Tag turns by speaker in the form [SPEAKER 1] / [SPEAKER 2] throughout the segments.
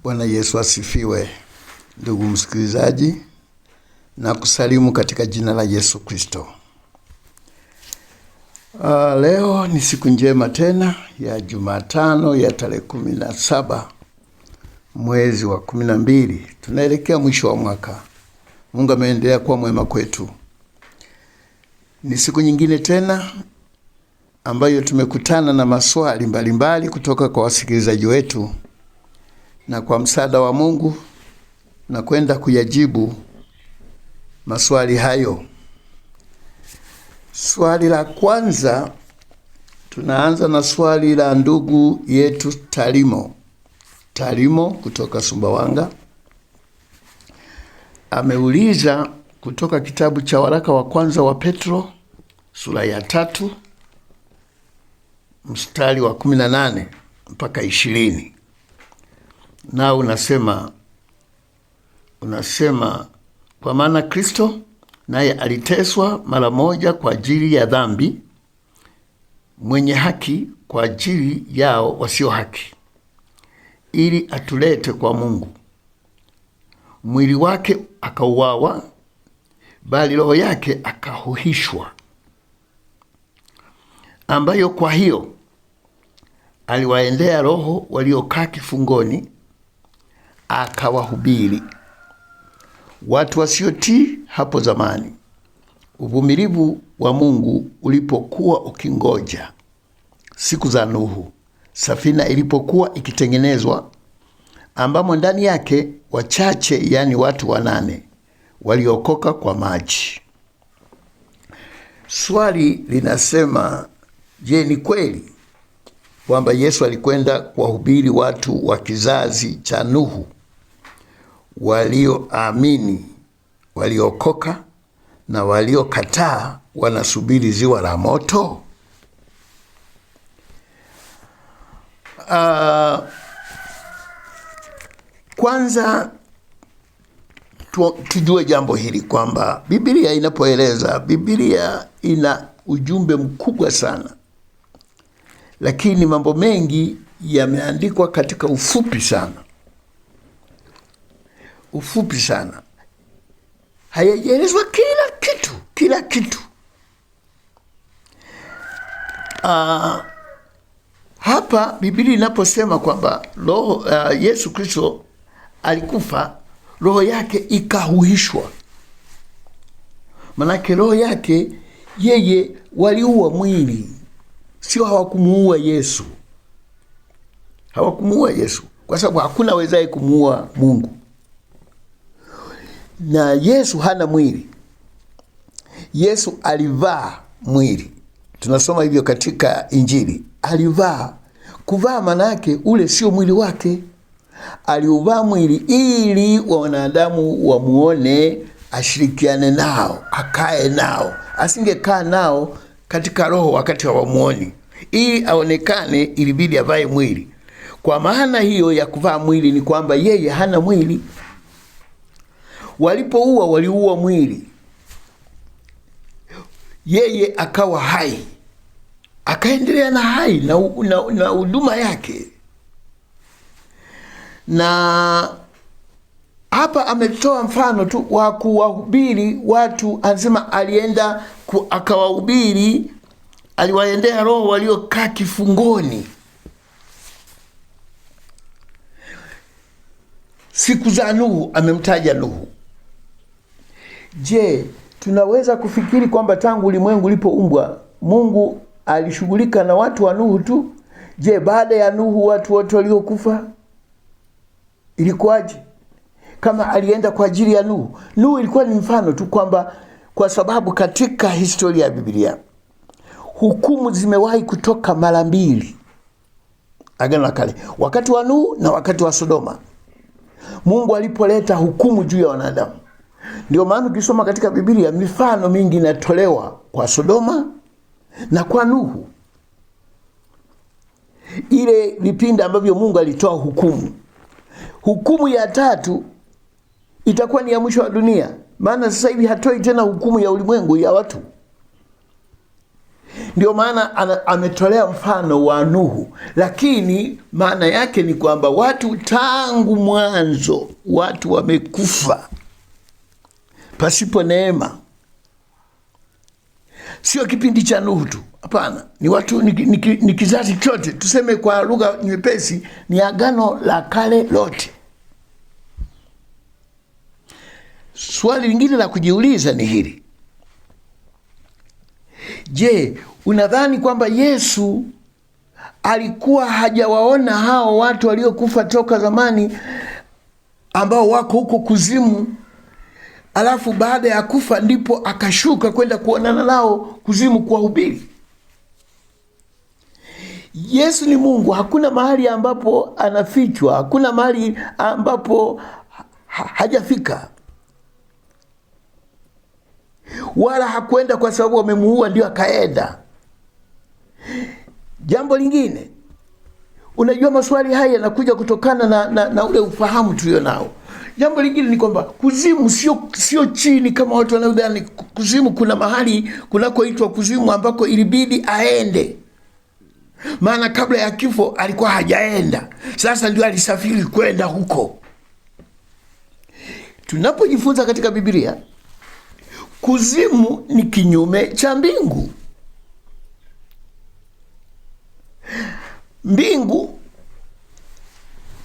[SPEAKER 1] Bwana Yesu asifiwe. Ndugu msikilizaji, na kusalimu katika jina la Yesu Kristo. Leo ni siku njema tena ya Jumatano ya tarehe 17 mwezi wa 12. Tunaelekea mwisho wa mwaka. Mungu ameendelea kuwa mwema kwetu. Ni siku nyingine tena ambayo tumekutana na maswali mbalimbali kutoka kwa wasikilizaji wetu, na kwa msaada wa Mungu na kwenda kuyajibu maswali hayo. Swali la kwanza, tunaanza na swali la ndugu yetu Tarimo kutoka Sumbawanga. Ameuliza kutoka kitabu cha waraka wa kwanza wa Petro sura ya 3 mstari wa 18 mpaka 20. Na unasema kwa maana Kristo naye aliteswa mara moja kwa ajili ya dhambi, mwenye haki kwa ajili yao wasio haki, ili atulete kwa Mungu. Mwili wake akauawa, bali roho yake akahuishwa, ambayo kwa hiyo aliwaendea roho waliokaa kifungoni, akawahubiri watu wasiotii hapo zamani uvumilivu wa Mungu ulipokuwa ukingoja siku za Nuhu, safina ilipokuwa ikitengenezwa, ambamo ndani yake wachache, yani watu 8 waliokoka kwa maji. Swali linasema, je, ni kweli kwamba Yesu alikwenda kuwahubiri watu wa kizazi cha Nuhu walioamini, waliokoka, na waliokataa wanasubiri ziwa la moto? Kwanza tujue jambo hili kwamba Biblia inapoeleza, Biblia ina ujumbe mkubwa sana, lakini mambo mengi yameandikwa katika ufupi sana. Hayajaelezwa kila kitu. Hapa Biblia inaposema kwamba Yesu Kristo alikufa, roho yake ikahuishwa, manake roho yake yeye waliua mwili, sio hawakumuua Yesu. Hawakumuua Yesu kwa sababu hakuna wezaye kumuua Mungu. Na Yesu hana mwili. Yesu alivaa mwili. Tunasoma hivyo katika Injili. Alivaa. Kuvaa manake ule sio mwili wake. Aliuvaa mwili ili wanadamu wamuone, ashirikiane nao, akae nao. Asingekaa nao katika roho wakati hawamuoni. Ili aonekane ilibidi avae mwili. Kwa maana hiyo ya kuvaa mwili ni kwamba yeye hana mwili. Waliua mwili, yeye akawa hai, akaendelea na hai na huduma yake. Na hapa ametoa mfano tu wa kuwahubiri watu. Anasema alienda akawahubiri, aliwaendea roho waliokaa kifungoni siku za Nuhu. Amemtaja Nuhu. Je, tunaweza kufikiri kwamba tangu ulimwengu ulipoumbwa Mungu alishughulika na watu wa Nuhu tu? Je, baada ya Nuhu watu wote waliokufa ilikuwaje? Kama alienda kwa ajili ya Nuhu. Nuhu ilikuwa ni mfano tu, kwamba kwa sababu katika historia ya Biblia hukumu zimewahi kutoka mara 2, Agano la Kale, wakati wa Nuhu na wakati wa Sodoma. Mungu alipoleta hukumu juu ya wanadamu. Ndio maana ukisoma katika Biblia mifano mingi inatolewa kwa Sodoma na kwa Nuhu. Ile vipindi ambavyo Mungu alitoa hukumu. Hukumu ya 3 itakuwa ni ya mwisho wa dunia. Maana sasa hivi hatoi tena hukumu ya ulimwengu ya watu. Ndio maana ametolea mfano wa Nuhu, lakini maana yake ni kwamba watu tangu mwanzo, watu wamekufa pasipo neema. Sio kipindi cha Nuhu tu, hapana, ni watu, ni kizazi chote, tuseme kwa lugha nyepesi, ni agano la kale lote. Swali lingine la kujiuliza ni hili: je, unadhani kwamba Yesu alikuwa hajawaona hao watu waliokufa toka zamani ambao wako huko kuzimu, alafu baada ya kufa ndipo akashuka kwenda kuonana nao kuzimu kuwahubiri? Yesu ni Mungu, hakuna mahali ambapo anafichwa, hakuna mahali ambapo hajafika. Wala hakwenda kwa sababu wamemuua ndio akaenda. Jambo lingine, unajua maswali haya yanakuja kutokana na ule ufahamu tulio nao. Jambo lingine ni kwamba kuzimu sio chini kama watu wanaodhani. Kuzimu kuna mahali kunakoitwa kuzimu ambako ilibidi aende, maana kabla ya kifo alikuwa hajaenda, sasa ndio alisafiri kwenda huko. Tunapojifunza katika Biblia, kuzimu ni kinyume cha mbingu.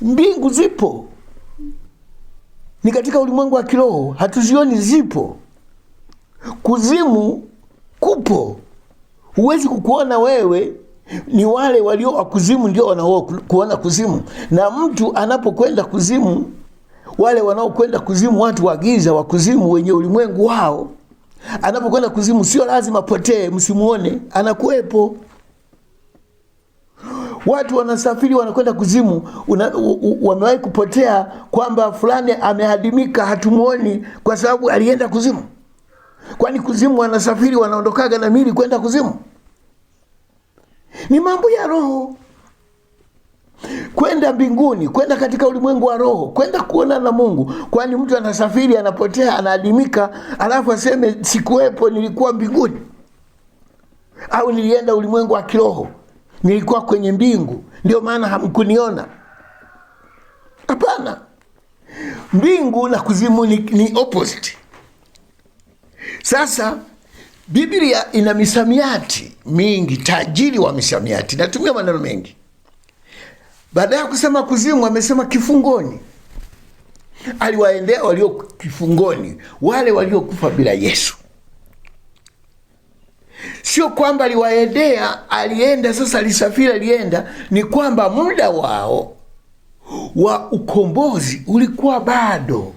[SPEAKER 1] Mbingu zipo, ni katika ulimwengu wa kiroho, hatuzioni, zipo. Kuzimu kupo, huwezi kukuona wewe, ni wale walio wa kuzimu ndio wanaokuona kuzimu. Na mtu anapokwenda kuzimu, wale wanaokwenda kuzimu, watu wa giza wa kuzimu wenye ulimwengu wao, anapokwenda kuzimu sio lazima potee msimuone, anakuwepo. Watu wanasafiri wanakwenda kuzimu, wamewahi kupotea kwamba fulani amehadimika, hatumuoni kwa sababu alienda kuzimu. Kwani kuzimu wanasafiri wanaondokaga na mili kwenda kuzimu? Ni mambo ya roho. Kwenda mbinguni, kwenda katika ulimwengu wa roho, kwenda kuonana na Mungu. Kwani mtu anasafiri, anapotea, anahadimika, alafu aseme sikuwepo, nilikuwa mbinguni, au nilienda ulimwengu wa kiroho, nilikuwa kwenye mbingu, ndio maana hamkuniona? Hapana. Mbingu na kuzimu ni opposite. Sasa Biblia ina misamiati mingi, tajiri wa misamiati, natumia maneno mengi. Baada ya kusema kuzimu, amesema kifungoni. Aliwaendea walio kifungoni, wale waliokufa bila Yesu. Sio kwamba aliwaendea, alienda sasa, alisafiri, alienda. Ni kwamba muda wao wa ukombozi ulikuwa bado,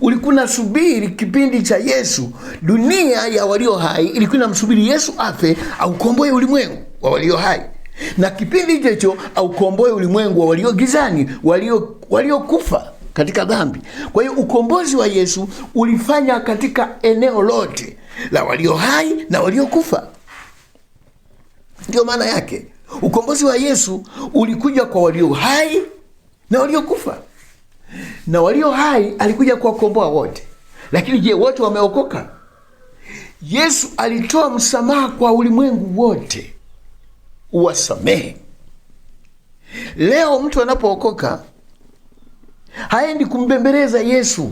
[SPEAKER 1] ulikuwa nasubiri kipindi cha Yesu. Dunia ya walio hai ilikuwa inamsubiri Yesu afe aukomboe ulimwengu wa walio hai, na kipindi hicho aukomboe ulimwengu wa walio gizani, waliokufa katika dhambi. Kwa hiyo ukombozi wa Yesu ulifanya katika eneo lote la walio hai na waliokufa. Ndio maana yake ukombozi wa Yesu ulikuja kwa walio hai na waliokufa. Na walio hai alikuja kuwakomboa wote. Lakini je, wote wameokoka? Yesu alitoa msamaha kwa ulimwengu wote, uwasamehe. Leo mtu anapookoka haendi kumbembeleza Yesu,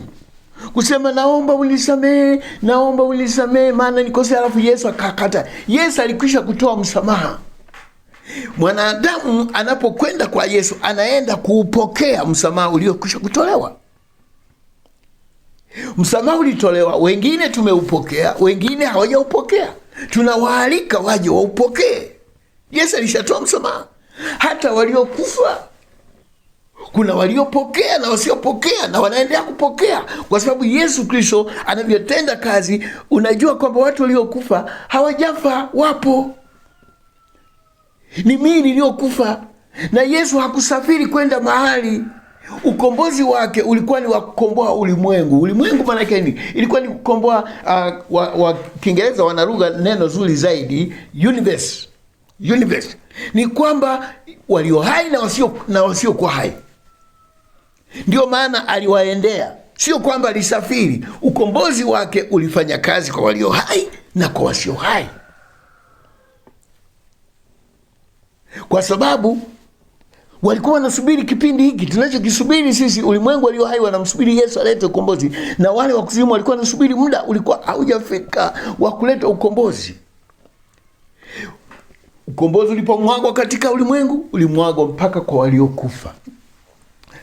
[SPEAKER 1] kusema naomba unisamehe, naomba unisamehe maana nikosea, alafu Yesu akakata. Yesu alikwisha kutoa msamaha. Mwanadamu anapokwenda kwa Yesu anaenda kuupokea msamaha uliokwisha kutolewa. Msamaha ulitolewa, wengine tumeupokea, wengine hawajaupokea. Tunawaalika waje waupokee. Yesu alishatoa msamaha. Hata waliokufa, kuna waliopokea na wasiopokea, na wanaendelea kupokea kwa sababu Yesu Kristo anavyotenda kazi. Unajua kwamba watu waliokufa hawajafa, wapo, ni miili iliyokufa, na Yesu hakusafiri kwenda mahali. Ukombozi wake ulikuwa ni wa kukomboa ulimwengu. Ulimwengu maana yake nini? Ilikuwa ni kukomboa, wa Kiingereza wanaruga neno zuri zaidi, universe. Universe ni kwamba walio hai na wasio kwa hai. Ndio maana aliwaendea, sio kwamba alisafiri. Ukombozi wake ulifanya kazi kwa walio hai na kwa wasio hai, kwa sababu walikuwa wanasubiri kipindi hiki tunachokisubiri sisi. Ulimwengu walio hai wanamsubiri Yesu alete ukombozi, na wale wa kuzimu walikuwa wanasubiri muda ulikuwa haujafika wa kuleta ukombozi. Ukombozi ulipomwagwa katika ulimwengu, ulimwagwa mpaka kwa waliokufa.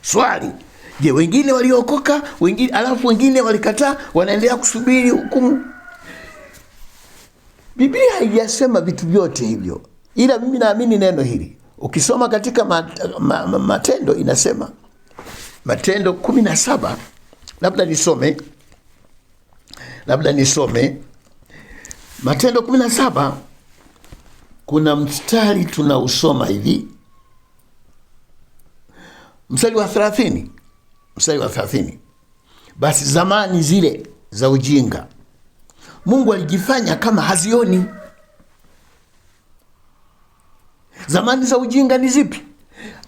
[SPEAKER 1] Swali, je, wengine waliokoka, wengine alafu wengine walikataa, wanaendelea kusubiri hukumu? Biblia haijasema vitu vyote hivyo, ila mimi naamini neno hili. Ukisoma katika Matendo inasema, Matendo 17, labda nisome Matendo 17. Kuna mstari tunausoma hivi, mstari wa 30. Basi zamani zile za ujinga Mungu alijifanya kama hazioni. Zamani za ujinga ni zipi?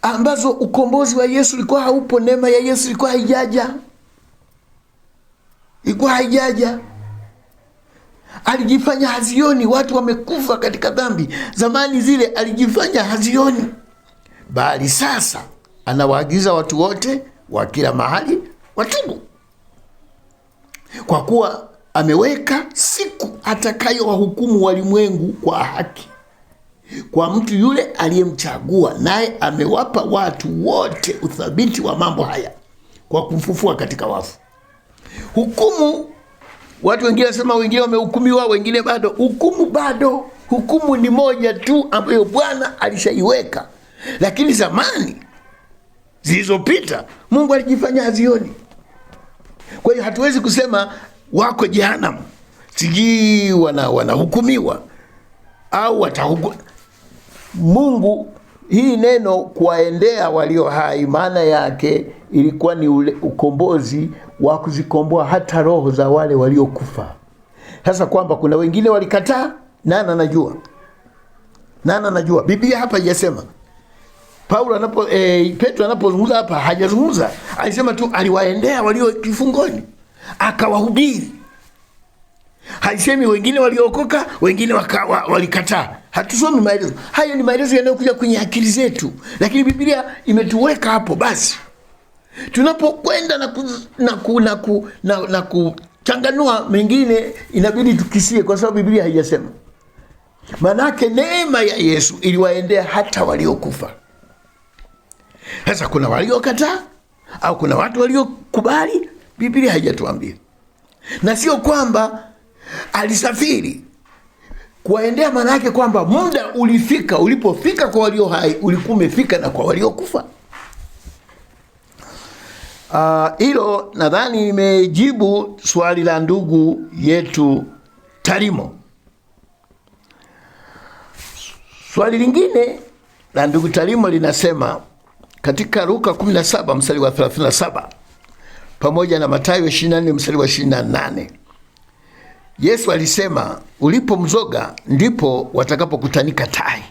[SPEAKER 1] Ambazo ukombozi wa Yesu ulikuwa haupo, neema ya Yesu ilikuwa haijaja. Alijifanya hazioni, watu wamekufa katika dhambi. Zamani zile alijifanya hazioni, bali sasa anawaagiza watu wote wa kila mahali watubu, kwa kuwa ameweka siku atakayowahukumu walimwengu kwa haki kwa mtu yule aliyemchagua, naye amewapa watu wote uthabiti wa mambo haya kwa kumfufua katika wafu. Hukumu, watu wengine wasema wengine wamehukumiwa, wengine bado. Hukumu ni moja tu ambayo Bwana alishaiweka, lakini zamani zilizopita Mungu alijifanya hazioni. Kwa hiyo hatuwezi kusema wako jehanamu, sijui wanahukumiwa au watahukumiwa. Mungu, hii neno kuwaendea walio hai, maana yake ilikuwa ni ukombozi wa kuzikomboa hata roho za wale waliokufa. Sasa kwamba kuna wengine walikataa, nani anajua? Biblia hapa haijasema. Petro anapozungumza hapa hajazungumza, alisema tu aliwaendea walio kifungoni akawahubiri. Haisemi wengine waliokoka, wengine walikataa. Hatusomi maelezo hayo, ni maelezo yanayokuja kwenye akili zetu, lakini Biblia imetuweka hapo. Basi tunapokwenda na kuchanganua mengine, inabidi tukisie, kwa sababu Biblia haijasema. Manake neema ya Yesu iliwaendea hata waliokufa. Sasa kuna waliokataa au kuna watu waliokubali, Biblia haijatuambia. Na sio kwamba alisafiri kuwaendea, maana yake kwamba muda ulifika, ulipofika kwa walio hai ulikuwa umefika na kwa waliokufa. Hilo nadhani nimejibu swali la ndugu yetu Tarimo. Swali lingine la ndugu Tarimo linasema katika Luka 17 mstari wa 37 pamoja na Mathayo 24 mstari wa 28, Yesu alisema ulipo mzoga ndipo watakapokutanika tai.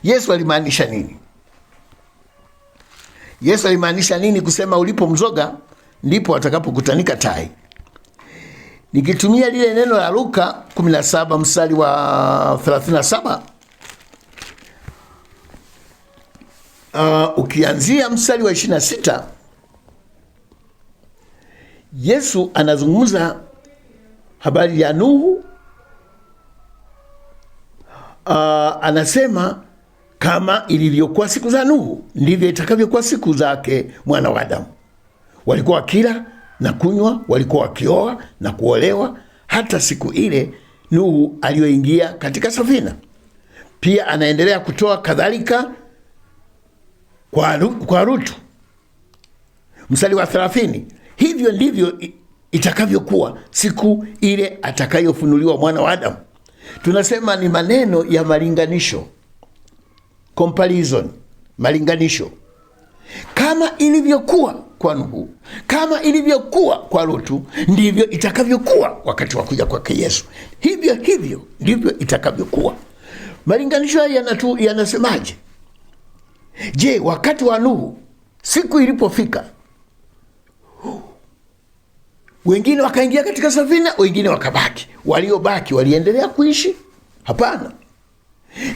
[SPEAKER 1] Yesu alimaanisha nini? Yesu alimaanisha nini kusema ulipo mzoga ndipo watakapokutanika tai? Nikitumia lile neno la Luka 17 mstari wa 37, ukianzia mstari wa 26, Yesu anazungumza habari ya Nuhu. Anasema kama ilivyokuwa siku za Nuhu ndivyo itakavyokuwa siku zake mwana wa Adamu. Walikuwa wakila na kunywa, walikuwa wakioa na kuolewa, hata siku ile Nuhu aliyoingia katika safina. Pia anaendelea kutoa kadhalika kwa Lutu. Mstari wa 30, hivyo ndivyo itakavyokuwa siku ile atakayofunuliwa mwana wa Adamu. Tunasema ni maneno ya malinganisho, comparison, malinganisho. Kama ilivyokuwa kwa Nuhu, kama ilivyokuwa kwa Lutu, ndivyo itakavyokuwa wakati wa kuja kwake Yesu. Hivyo ndivyo itakavyokuwa. Malinganisho haya yanasemaje? Je, wakati wa Nuhu siku ilipofika, Wengine wakaingia katika safina, wengine wakabaki. Waliobaki waliendelea kuishi? Hapana.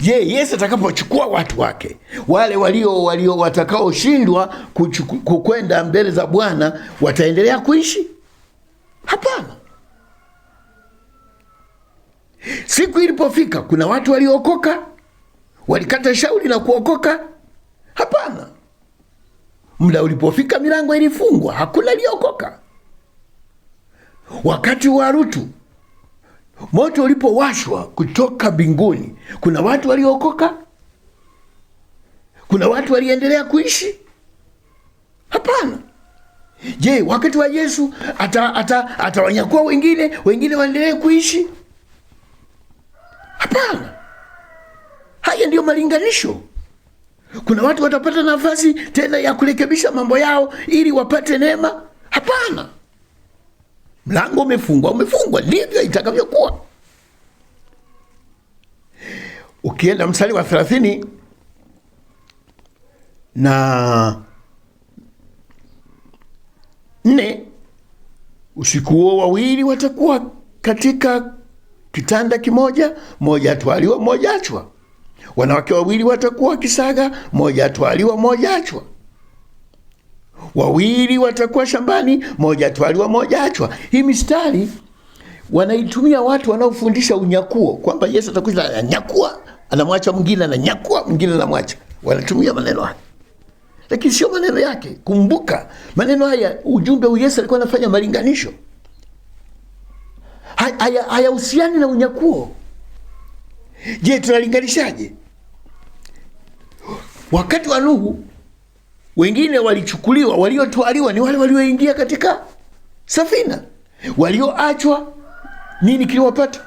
[SPEAKER 1] Je, Yesu atakapochukua watu wake, wale walio watakaoshindwa kukwenda mbele za Bwana, wataendelea kuishi? Hapana. Siku ilipofika, kuna watu waliokoka, walikata shauri na kuokoka? Hapana. Muda ulipofika, milango ilifungwa, hakuna aliokoka. Wakati wa Lutu, moto ulipowashwa kutoka mbinguni, kuna watu waliokoka? Kuna watu waliendelea kuishi? Hapana. Je, wakati wa Yesu atawanyakua wengine waendelee kuishi? Hapana. Haya ndiyo malinganisho. Kuna watu watapata nafasi tena ya kurekebisha mambo yao ili wapate neema? Hapana. Mlango umefungwa, ndivyo itakavyokuwa. Ukienda mstari wa 30 na 4, usiku huo wawili watakuwa katika kitanda kimoja, mmoja atwaliwa, mmoja achwa. Wanawake wawili watakuwa wakisaga, mmoja atwaliwa, mmoja achwa. Wawili watakuwa shambani, mmoja atwaliwa, mmoja achwa. Hii mistari wanaitumia watu wanaofundisha unyakuo, kwamba Yesu atakuja ananyakua, anamwacha mwingine, ananyakua mwingine, anamwacha. Wanatumia maneno haya, lakini sio maneno yake. Kumbuka maneno haya, ujumbe wa Yesu alikuwa anafanya malinganisho. Hayahusiani na unyakuo. Je, tunalinganishaje? Wakati wa Nuhu, wengine walichukuliwa, waliotwaliwa ni wale walioingia katika safina. Walioachwa, nini kiliwapata?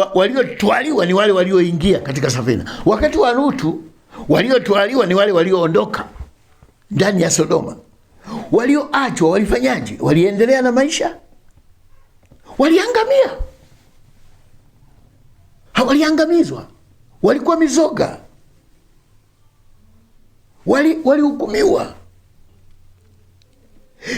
[SPEAKER 1] Waliotwaliwa ni wale walioingia katika safina. Wakati wa Lutu, waliotwaliwa ni wale walioondoka ndani ya Sodoma. Walioachwa walifanyaje? Waliendelea na maisha? Waliangamia? Hawaliangamizwa, walikuwa mizoga, walihukumiwa.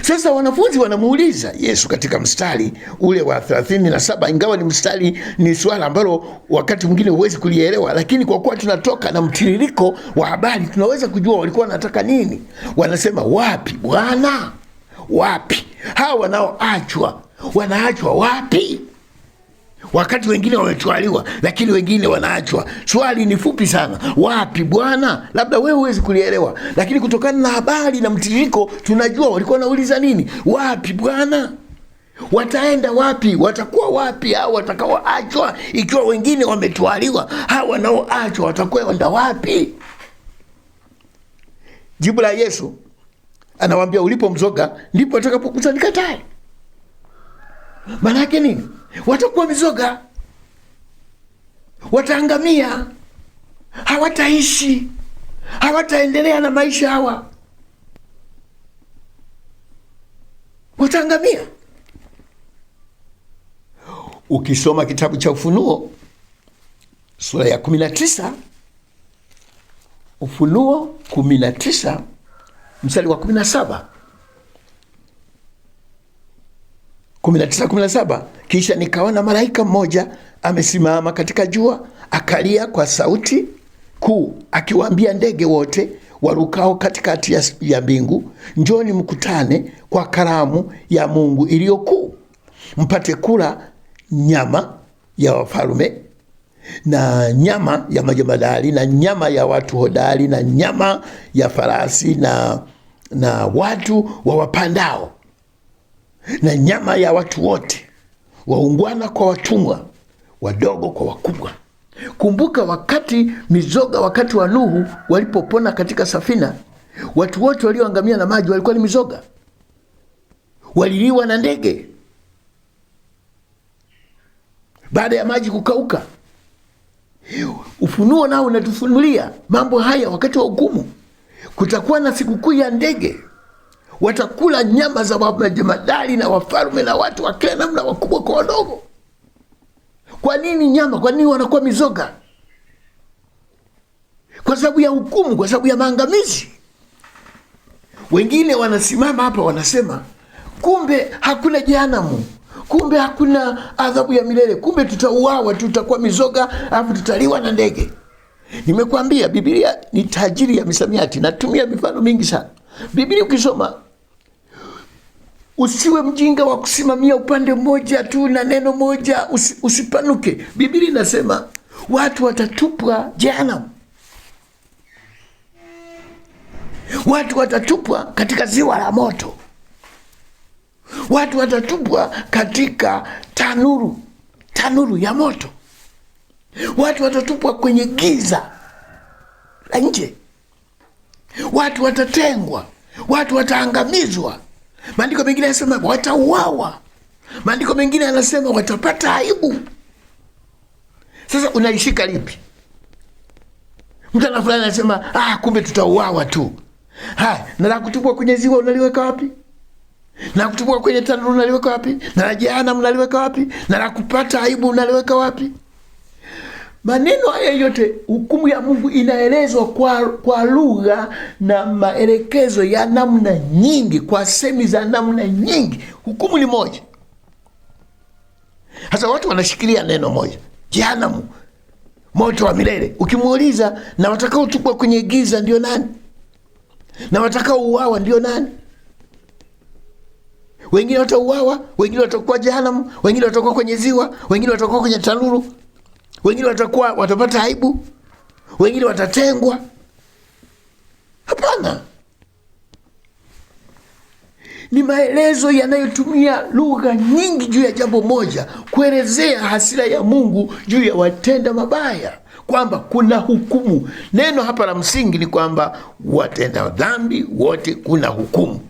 [SPEAKER 1] Sasa wanafunzi wanamuuliza Yesu katika mstari ule wa 37, ingawa ni mstari, ni swala ambalo wakati mwingine huwezi kulielewa, lakini kwa kuwa tunatoka na mtiririko wa habari tunaweza kujua walikuwa wanataka nini. Wanasema, wapi Bwana? Wapi? Hawa wanaoachwa wanaachwa wapi? Wakati wengine wametwaliwa, lakini wengine wanaachwa. Swali ni fupi sana, wapi Bwana? Labda wewe huwezi kulielewa, lakini kutokana na habari na mtiririko tunajua walikuwa wanauliza nini. Wapi Bwana? Wataenda wapi? Watakuwa wapi hao watakaoachwa? Ikiwa wengine wametwaliwa, hao wanaoachwa watakwenda wapi? Jibu la Yesu, anawaambia ulipo mzoga ndipo atakapokusanyika tai. Maana yake nini? Watakuwa mizoga, wataangamia, hawataishi, hawataendelea na maisha. Hawa wataangamia. Ukisoma kitabu cha Ufunuo sura ya 19, Ufunuo 19 mstari wa 17, 19:17, kisha nikaona malaika mmoja amesimama katika jua, akalia kwa sauti kuu, akiwaambia ndege wote warukao katikati ya mbingu, njoni mkutane kwa karamu ya Mungu iliyo kuu, mpate kula nyama ya wafalme na nyama ya majemadari na nyama ya watu hodari na nyama ya farasi na watu wa wapandao na nyama ya watu wote, waungwana kwa watumwa, wadogo kwa wakubwa. Kumbuka wakati mizoga, wakati wa Nuhu walipopona katika safina, watu wote walioangamia na maji walikuwa ni mizoga, waliliwa na ndege baada ya maji kukauka. Ufunuo nao unatufunulia mambo haya. Wakati wa hukumu kutakuwa na sikukuu ya ndege, watakula nyama za majemadari na wafalme na watu wa kila namna, wakubwa kwa wadogo. Kwa nini nyama? Kwa nini wanakuwa mizoga? Kwa sababu ya hukumu, kwa sababu ya maangamizi. Wengine wanasimama hapa wanasema kumbe hakuna jehanamu, kumbe hakuna adhabu ya milele, kumbe tutauawa, tutakuwa mizoga, alafu tutaliwa na ndege. Nimekwambia Biblia ni tajiri ya misamiati, natumia mifano mingi sana. Biblia ukisoma, usiwe mjinga wa kusimamia upande mmoja tu na neno moja, usipanuke. Biblia inasema watu watatupwa jehanamu, watu watatupwa katika ziwa la moto, watu watatupwa katika tanuru ya moto, watu watatupwa kwenye giza la nje, watu watatengwa, watu wataangamizwa. Maandiko mengine yanasema watauawa, maandiko mengine yanasema watapata aibu. Sasa unaishika lipi? Mtu fulani anasema kumbe tutauawa tu. Na la kutupwa kwenye ziwa unaliweka wapi? Na kutupwa kwenye tanuru unaliweka wapi? Na la jehanamu unaliweka wapi? Na la kupata aibu unaliweka wapi? Maneno haya yote, hukumu ya Mungu inaelezwa kwa lugha na maelekezo ya namna nyingi, kwa semi za namna nyingi. Hukumu ni moja. Sasa watu wanashikilia neno moja, jehanamu, moto wa milele. Ukimuuliza, na watakao tupwa kwenye giza ndio nani? Na watakao uawa ndio nani? Wengine watauawa, wengine watakuwa jehanamu, wengine watakuwa kwenye ziwa, wengine watakuwa kwenye tanuru, wengine watapata aibu, wengine watatengwa. Hapana, ni maelezo yanayotumia lugha nyingi juu ya jambo moja, kuelezea hasira ya Mungu juu ya watenda mabaya, kwamba kuna hukumu. Neno hapa la msingi ni kwamba watenda dhambi wote kuna hukumu.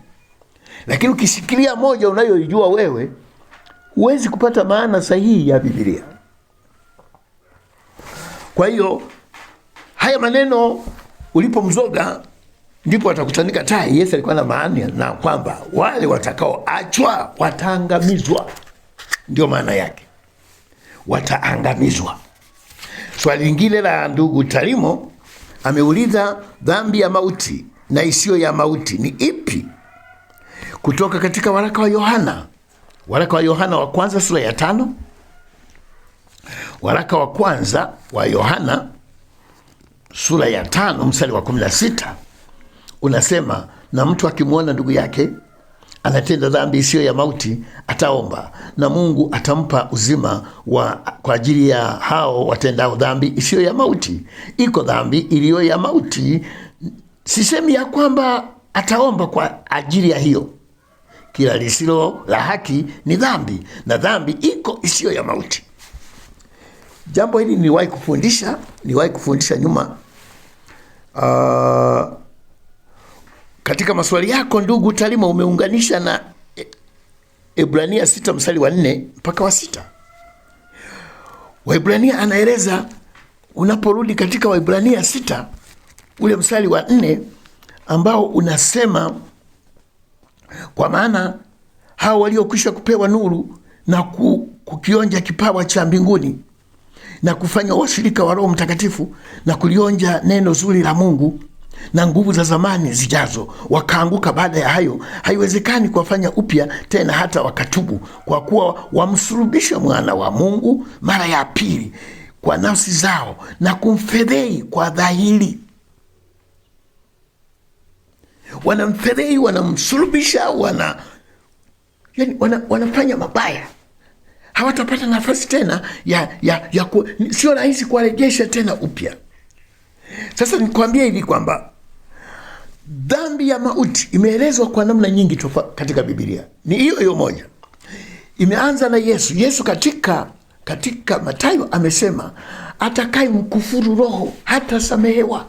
[SPEAKER 1] Lakini ukishikilia moja unayoijua wewe, huwezi kupata maana sahihi ya Biblia. Kwa hiyo haya maneno ulipomzoga ndipo watakutanika tai. Yesu alikuwa na maana na kwamba wale watakaoachwa wataangamizwa, ndio maana yake, wataangamizwa. Swali lingine la ndugu Tarimo ameuliza, dhambi ya mauti na isiyo ya mauti ni ipi? Kutoka katika waraka wa Yohana wa kwanza sura ya 5. Waraka wa kwanza wa Yohana sura ya 5 mstari wa 16 unasema, na mtu akimwona ndugu yake anatenda dhambi isiyo ya mauti ataomba, na Mungu atampa uzima kwa ajili ya hao watendao dhambi isiyo ya mauti. Iko dhambi iliyo ya mauti. Sisemi ya kwamba ataomba kwa ajili ya hiyo. Kila lisilo la haki ni dhambi, na dhambi iko isiyo ya mauti. Jambo hili niwahi kufundisha nyuma. Katika maswali yako ndugu Tarimo umeunganisha na Waebrania 6 mstari wa 4 mpaka wa 6. Waebrania anaeleza, unaporudi katika Waebrania 6 ule mstari wa 4 ambao unasema, kwa maana hao waliokwisha kupewa nuru na kukionja kipawa cha mbinguni na kufanya washirika wa Roho Mtakatifu na kulionja neno zuri la Mungu na nguvu za zamani zijazo, wakaanguka baada ya hayo, haiwezekani kuwafanya upya tena hata wakatubu, kwa kuwa wamsulubisha mwana wa Mungu mara ya pili kwa nafsi zao na kumfedhei kwa dhahiri. Wanamfedhei, wanamsulubisha, wanafanya mabaya. Hawatapata nafasi tena sio rahisi kuwarejesha tena upya. Sasa nikwambie hivi kwamba dhambi ya mauti imeelezwa kwa namna nyingi katika Biblia. Ni hiyo moja. Imeanza na Yesu. Yesu katika Mathayo amesema, atakaye mkufuru Roho hatasamehewa.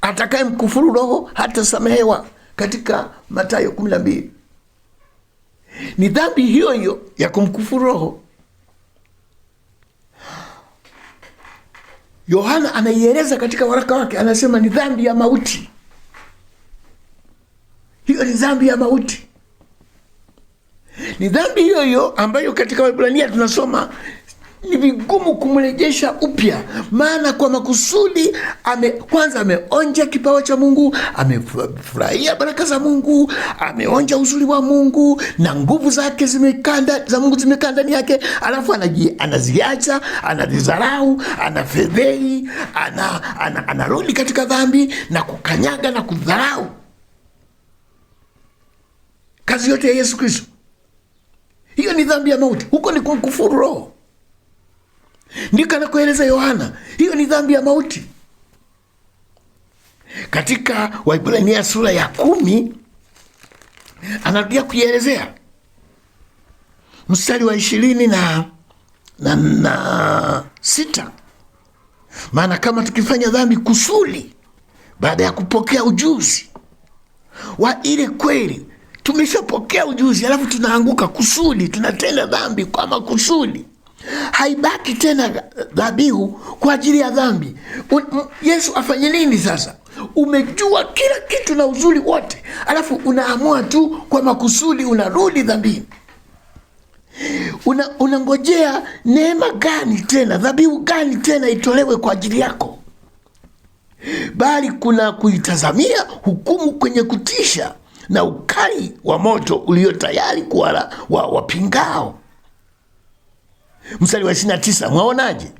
[SPEAKER 1] Atakaye mkufuru Roho hatasamehewa, katika Mathayo 12. Ni dhambi hiyo ya kumkufuru Roho. Yohana anaieleza katika waraka wake, anasema ni dhambi ya mauti. Hiyo ni dhambi ya mauti. Ni dhambi hiyo ambayo katika Waebrania tunasoma ni vigumu kumrejesha upya, maana kwa makusudi kwanza ameonja kipawa cha Mungu, amefurahia baraka za Mungu, ameonja uzuri wa Mungu na nguvu zake za Mungu zimekaa ndani yake, alafu anaziacha, anazidharau, anafedhei, anarudi katika dhambi na kukanyaga na kudharau kazi yote ya Yesu Kristo. Hiyo ni dhambi ya mauti. Huko ni kumkufuru Roho. Ndiko anakoeleza Yohana, hiyo ni dhambi ya mauti. Katika Waebrania sura ya 10 anarudia kuielezea mstari wa 26, maana kama tukifanya dhambi kusudi baada ya kupokea ujuzi wa ile kweli, tumeshapokea ujuzi alafu tunaanguka kusudi, tunatenda dhambi kwa makusudi, haibaki tena dhabihu kwa ajili ya dhambi. Yesu afanye nini sasa? Umejua kila kitu na uzuri wote, alafu unaamua tu kwa makusudi, unarudi dhambini. Unangojea neema gani tena, dhabihu gani tena itolewe kwa ajili yako? Bali kuna kuitazamia hukumu kwenye kutisha na ukali wa moto ulio tayari kuwala wapingao. Mstari wa 29, mwaonaje?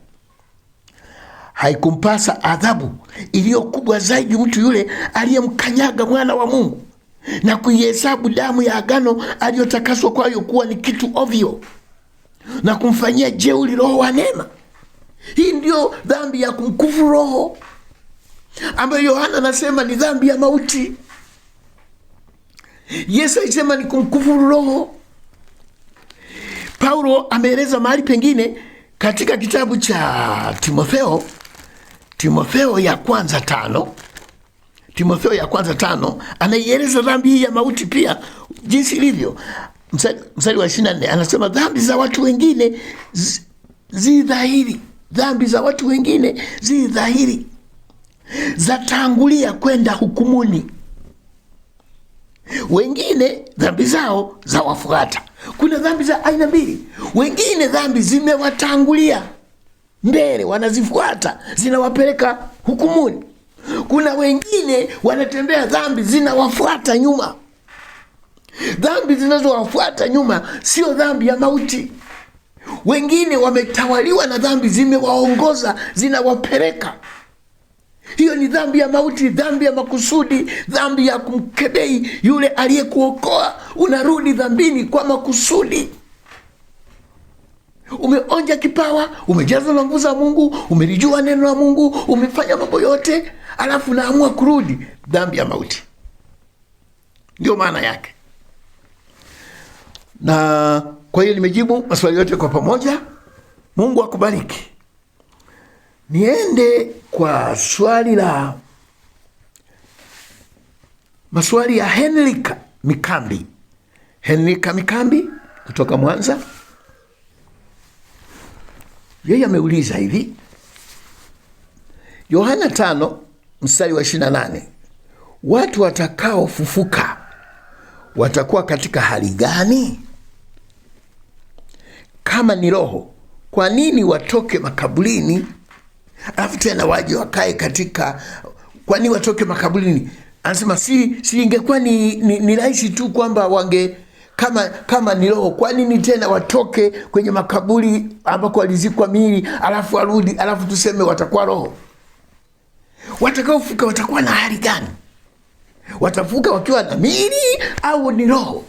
[SPEAKER 1] Haikumpasa adhabu iliyo kubwa zaidi mtu yule aliyemkanyaga mwana wa Mungu na kuihesabu damu ya agano aliyotakaswa kwayo kuwa ni kitu ovyo na kumfanyia jeuri Roho wa neema? Hii ndio dhambi ya kumkufuru Roho, ambayo Yohana anasema ni dhambi ya mauti. Yesu alisema ni kumkufuru Roho. Paulo ameeleza mahali pengine katika kitabu cha Timotheo ya kwanza 5, anaieleza dhambi hii ya mauti pia jinsi ilivyo. Mstari wa 24 anasema dhambi za watu wengine zi dhahiri, dhambi za watu wengine zi dhahiri, zatangulia kwenda hukumuni, wengine dhambi zao za wafuata. Kuna dhambi za aina mbili. Wengine dhambi zimewatangulia mbele, wanazifuata, zinawapeleka hukumuni. Kuna wengine wanatembea dhambi zinawafuata nyuma. Dhambi zinazowafuata nyuma sio dhambi ya mauti. Wengine wametawaliwa na dhambi, zimewaongoza, zinawapeleka. Hiyo ni dhambi ya mauti, dhambi ya makusudi, dhambi ya kumkebei yule aliyekuokoa. Unarudi dhambini kwa makusudi. Umeonja kipawa, umejazwa na nguvu za Mungu, umelijua neno la Mungu, umefanya mambo yote, alafu unaamua kurudi. Dhambi ya mauti. Ndio maana yake. Na kwa hiyo nimejibu maswali yote kwa pamoja. Mungu akubariki. Niende kwa maswali ya Henrika Mikambi kutoka Mwanza. Yeye ameuliza hivi: Yohana 5 mstari wa 28, watu watakaofufuka watakuwa katika hali gani? Kama ni roho, kwa nini watoke makaburini alafu tena waje wakae katika? Kwa nini watoke makaburini? Anasema si ingekuwa ni rahisi tu kwamba wange kama ni roho, kwa nini tena watoke kwenye makaburi ambako walizikwa miili alafu warudi, alafu tuseme watakuwa roho? Watakaofuka watakuwa na hali gani? Watafuka wakiwa na miili au ni roho?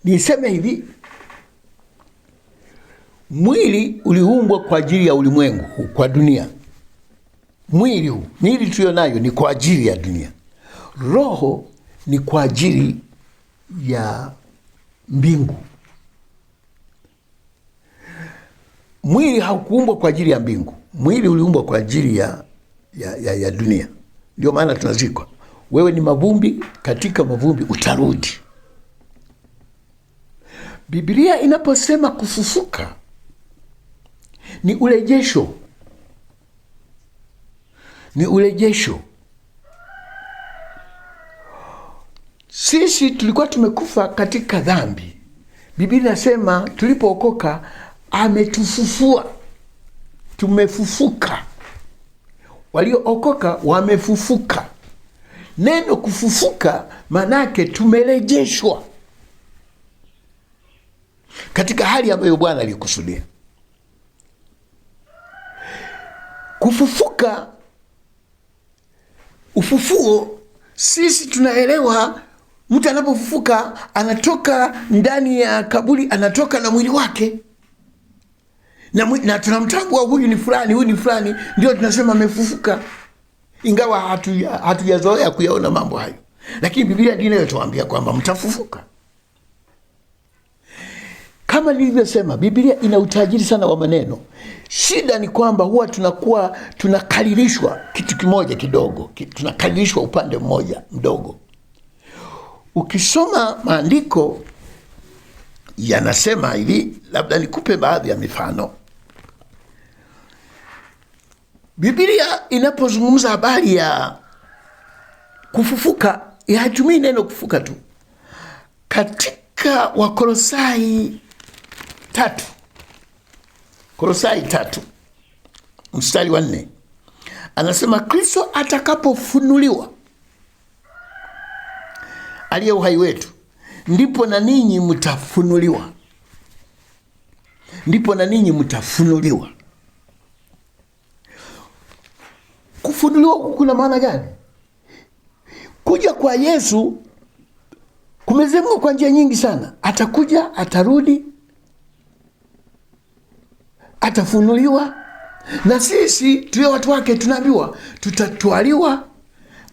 [SPEAKER 1] Niseme hivi, mwili uliumbwa kwa ajili ya ulimwengu, kwa dunia. Miili tuliyo nayo ni kwa ajili ya dunia. Roho ni kwa ajili ya mbingu. Mwili haukuumbwa kwa ajili ya mbingu. Mwili uliumbwa kwa ajili ya dunia. Ndio maana tunazikwa. Wewe ni mavumbi, katika mavumbi utarudi. Biblia inaposema kufufuka ni urejesho. Sisi tulikuwa tumekufa katika dhambi. Biblia inasema tulipookoka ametufufua. Tumefufuka. Waliookoka wamefufuka. Neno kufufuka manake tumerejeshwa katika hali ambayo Bwana alikusudia. Kufufuka, ufufuo, sisi tunaelewa mtu anapofufuka anatoka ndani ya kaburi, anatoka na mwili wake. Na tunamtambua huyu ni fulani, huyu ni fulani, ndio tunasema amefufuka. Ingawa hatujazoea kuyaona mambo hayo. Lakini Biblia ndiyo inatuambia kwamba mtafufuka. Kama nilivyosema, Biblia ina utajiri sana wa maneno. Shida ni kwamba huwa tunakaririshwa kitu kimoja kidogo, tunakaririshwa upande mmoja mdogo. Ukisoma maandiko yanasema hivi, labda nikupe baadhi ya mifano. Biblia inapozungumza habari ya kufufuka, haitumii neno kufufuka tu. Katika Wakolosai 3, Kolosai 3 mstari wa 4, anasema Kristo atakapofunuliwa, aliye uhai wetu, ndipo na ninyi mtafunuliwa. Ndipo na ninyi mtafunuliwa. Kufunuliwa kuna maana gani? Kuja kwa Yesu kumezemwa kwa njia nyingi sana. Atakuja, atarudi, atafunuliwa. Na sisi tulio watu wake tunaambiwa tutatwaliwa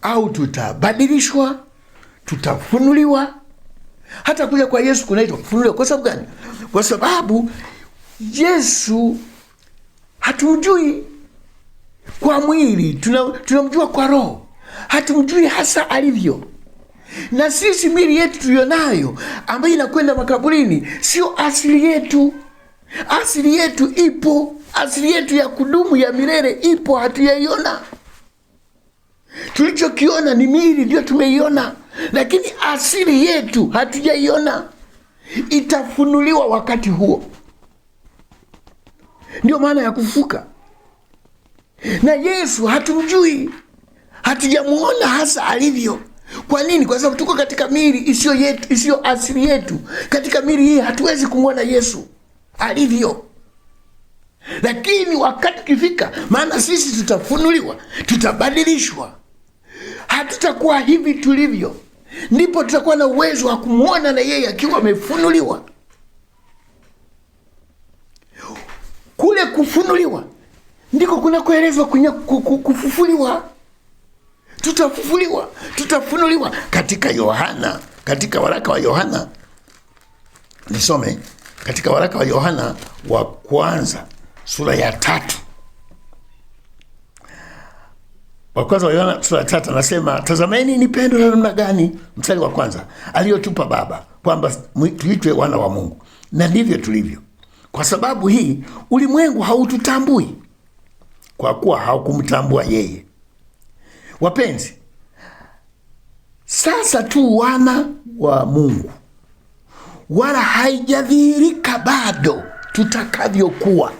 [SPEAKER 1] au tutabadilishwa, tutafunuliwa. Hata kuja kwa Yesu kunaitwa kufunuliwa. Kwa sababu gani? Kwa sababu Yesu hatumjui kwa mwili, tunamjua kwa roho. Hatumjui hasa alivyo. Na sisi miili yetu tulionayo ambayo inakwenda makaburini sio asili yetu. Asili yetu ipo, asili yetu ya kudumu ya milele ipo, hatujaiona. Tulichokiona ni miili, ndio tumeiona, lakini asili yetu hatujaiona. Itafunuliwa wakati huo. Ndio maana ya kufufuka. Na Yesu hatumjui, hatujamuona hasa alivyo. Kwa nini? Kwa sababu tuko katika miili isiyo yetu, isiyo asili yetu. Katika miili hii hatuwezi kumwona Yesu alivyo. Lakini wakati kifika, maana sisi tutafunuliwa, tutabadilishwa, hatutakuwa hivi tulivyo, ndipo tutakuwa na uwezo wa kumwona na yeye akiwa amefunuliwa. Kule kufunuliwa ndiko kuna kuelezwa kufufuliwa. Tutafufuliwa, tutafunuliwa. Katika Yohana, katika waraka wa Yohana, nisome katika waraka wa Yohana wa kwanza sura ya 3. Wa kwanza wa Yohana sura ya 3 anasema, tazameni ni pendo la namna gani, mstari wa kwanza, aliyotupa Baba kwamba tuitwe wana wa Mungu, na ndivyo tulivyo. Kwa sababu hii ulimwengu haututambui kwa kuwa haukumtambua yeye. Wapenzi, sasa tu wana wa Mungu, wala haijadhihirika bado tutakavyokuwa.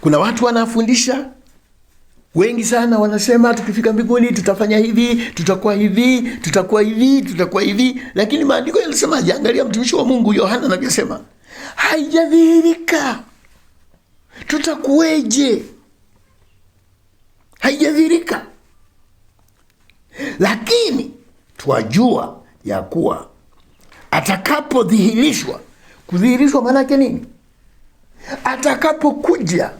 [SPEAKER 1] Kuna watu wanafundisha wengi sana, wanasema tukifika mbinguni tutafanya hivi, tutakuwa hivi, tutakuwa hivi, tutakuwa hivi. Lakini maandiko yanasema, angalia mtumishi wa Mungu Yohana anavyosema, haijadhihirika tutakuweje. Haijadhihirika. Lakini twajua ya kuwa atakapodhihirishwa. Kudhihirishwa maana yake nini? Atakapokuja,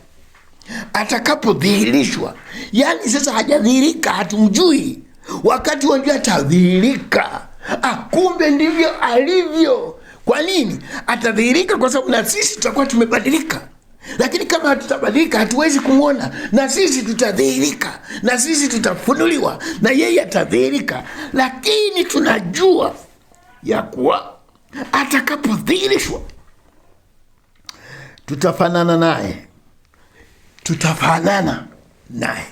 [SPEAKER 1] atakapodhihirishwa. Yaani sasa hajadhihirika, hatumjui. Wakati wajua atadhihirika. Kumbe ndivyo alivyo. Kwa nini? Atadhihirika kwa sababu na sisi tutakuwa tumebadilika. Lakini kama hatutabadilika hatuwezi kumwona. Na sisi tutadhihirika, na sisi tutafunuliwa, na yeye atadhihirika. Lakini tunajua ya kuwa atakapodhihirishwa tutafanana naye. Tutafanana naye.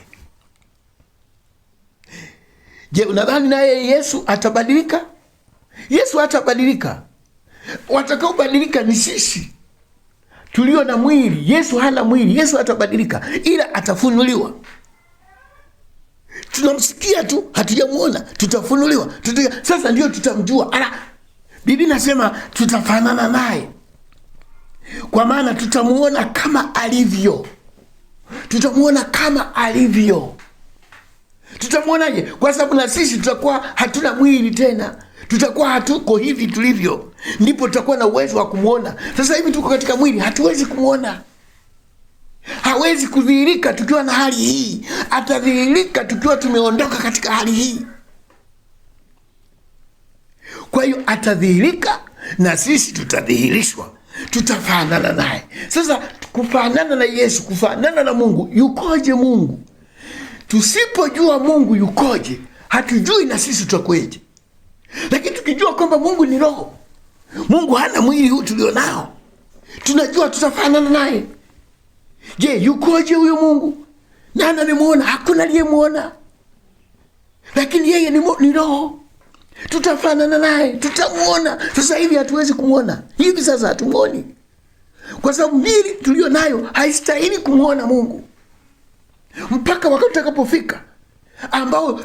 [SPEAKER 1] Je, unadhani naye Yesu atabadilika? Yesu hatabadilika. Watakaobadilika ni sisi tulio na mwili. Yesu hana mwili. Yesu hatabadilika, ila atafunuliwa. Tunamsikia tu, hatujamuona. Tutafunuliwa. Sasa ndio tutamjua. Biblia inasema tutafanana naye, kwa maana tutamuona kama alivyo. Tutamuona kama alivyo. Tutamuonaje? Kwa sababu na sisi tutakuwa hatuna mwili tena, tutakuwa hatuko hivi tulivyo, ndipo tutakuwa na uwezo wa kumuona. Sasa hivi tuko katika mwili, hatuwezi kumuona. Hawezi kudhihirika tukiwa na hali hii, atadhihirika tukiwa tumeondoka katika hali hii. Kwa hiyo atadhihirika na sisi tutadhihirishwa, tutafanana naye. Sasa kufanana na Yesu, kufanana na Mungu. Yukoje Mungu? Tusipojua Mungu yukoje, hatujui na sisi tutakweje. Lakini tukijua kwamba Mungu ni roho, Mungu hana mwili huu tulio nao, tunajua tutafanana naye. Je, yukoje huyo Mungu? Nani amemuona? Hakuna aliyemuona, lakini yeye ni roho. Tutafanana naye, tutamuona. Sasa hivi hatuwezi kumuona, hivi sasa hatumuoni, kwa sababu mili tulio nayo haistahili kumuona Mungu, mpaka wakati utakapofika ambao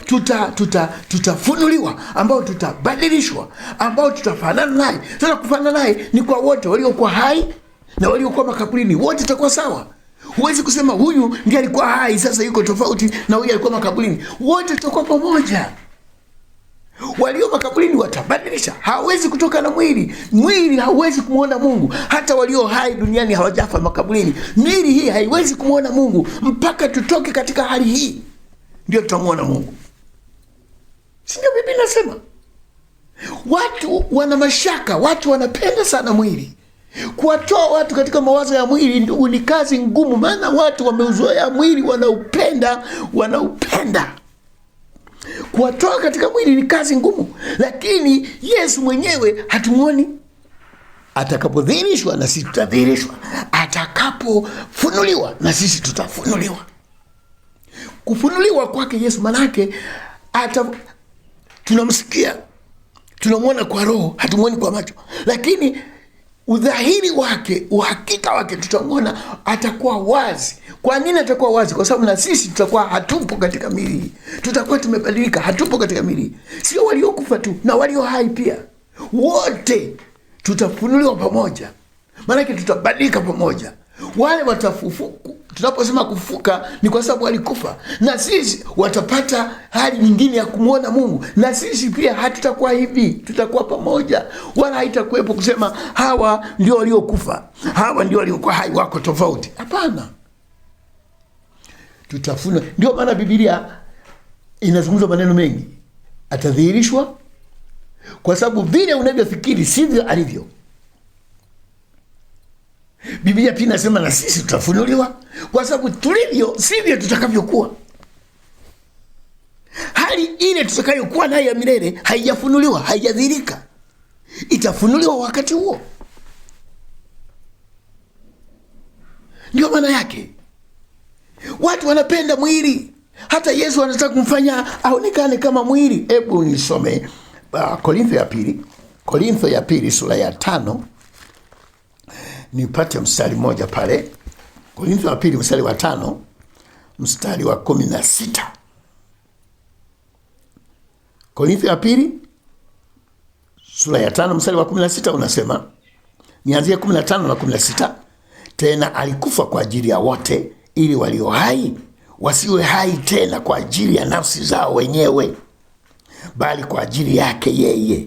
[SPEAKER 1] tutafunuliwa, ambao tutabadilishwa, ambao tutafanana naye. Sasa kufanana naye ni kwa wote, waliokuwa hai na waliokuwa makaburini, wote tutakuwa sawa. Huwezi kusema huyu ndiye alikuwa hai sasa yuko tofauti na huyu alikuwa makaburini. Wote tutakuwa pamoja. Walio makaburini watabadilisha, hawezi kutoka na mwili. Mwili hauwezi kumuona Mungu. Hata walio hai duniani hawajafa makaburini, mwili hii haiwezi kumuona Mungu mpaka tutoke katika hali hii, ndio tutamuona Mungu. Si ndio Biblia inasema? Watu wana mashaka, watu wanapenda sana mwili. Kuwatoa watu katika mawazo ya mwili, ndugu, ni kazi ngumu, maana watu wameuzoea mwili, wanaupenda. Kuwatoa katika mwili ni kazi ngumu, lakini Yesu mwenyewe hatumuoni. Atakapodhihirishwa na sisi tutadhihirishwa, atakapofunuliwa na sisi tutafunuliwa. Kufunuliwa kwake Yesu manake tunamsikia, tunamuona kwa roho, hatumuoni kwa macho, lakini udhahiri wake, uhakika wake tutamuona, atakuwa wazi. Kwa nini atakuwa wazi? Kwa sababu na sisi tutakuwa hatupo katika miili, tutakuwa tumebadilika, hatupo katika miili. Sio waliokufa tu, na walio hai pia, wote tutafunuliwa pamoja, maanake tutabadilika pamoja. Wale watafufuka. Tunaposema kufuka ni kwa sababu walikufa, na sisi watapata hali nyingine ya kumuona Mungu, na sisi pia hatutakuwa hivi, tutakuwa pamoja. Wala haitakuwepo kusema hawa ndio waliokufa, hawa ndio waliokuwa hai, wako tofauti. Hapana, tutafuna. Ndio maana Biblia inazungumza maneno mengi, atadhihirishwa, kwa sababu vile unavyofikiri sivyo alivyo. Biblia pia inasema na sisi tutafunuliwa, kwa sababu tulivyo sivyo tutakavyokuwa. Hali ile tutakayokuwa nayo ya milele haijafunuliwa, haijadhihirika. Itafunuliwa wakati huo. Ndio maana yake watu wanapenda mwili. Hata Yesu anataka kumfanya aonekane kama mwili. Hebu nisome Korintho ya pili sura ya 5, nipate mstari mmoja pale. Korintho ya pili mstari wa 5, mstari wa 16. Korintho ya pili sura ya 5 mstari wa 16 unasema, nianzie 15 na 16. Tena alikufa kwa ajili ya wote, ili walio hai wasiwe hai tena kwa ajili ya nafsi zao wenyewe, bali kwa ajili yake yeye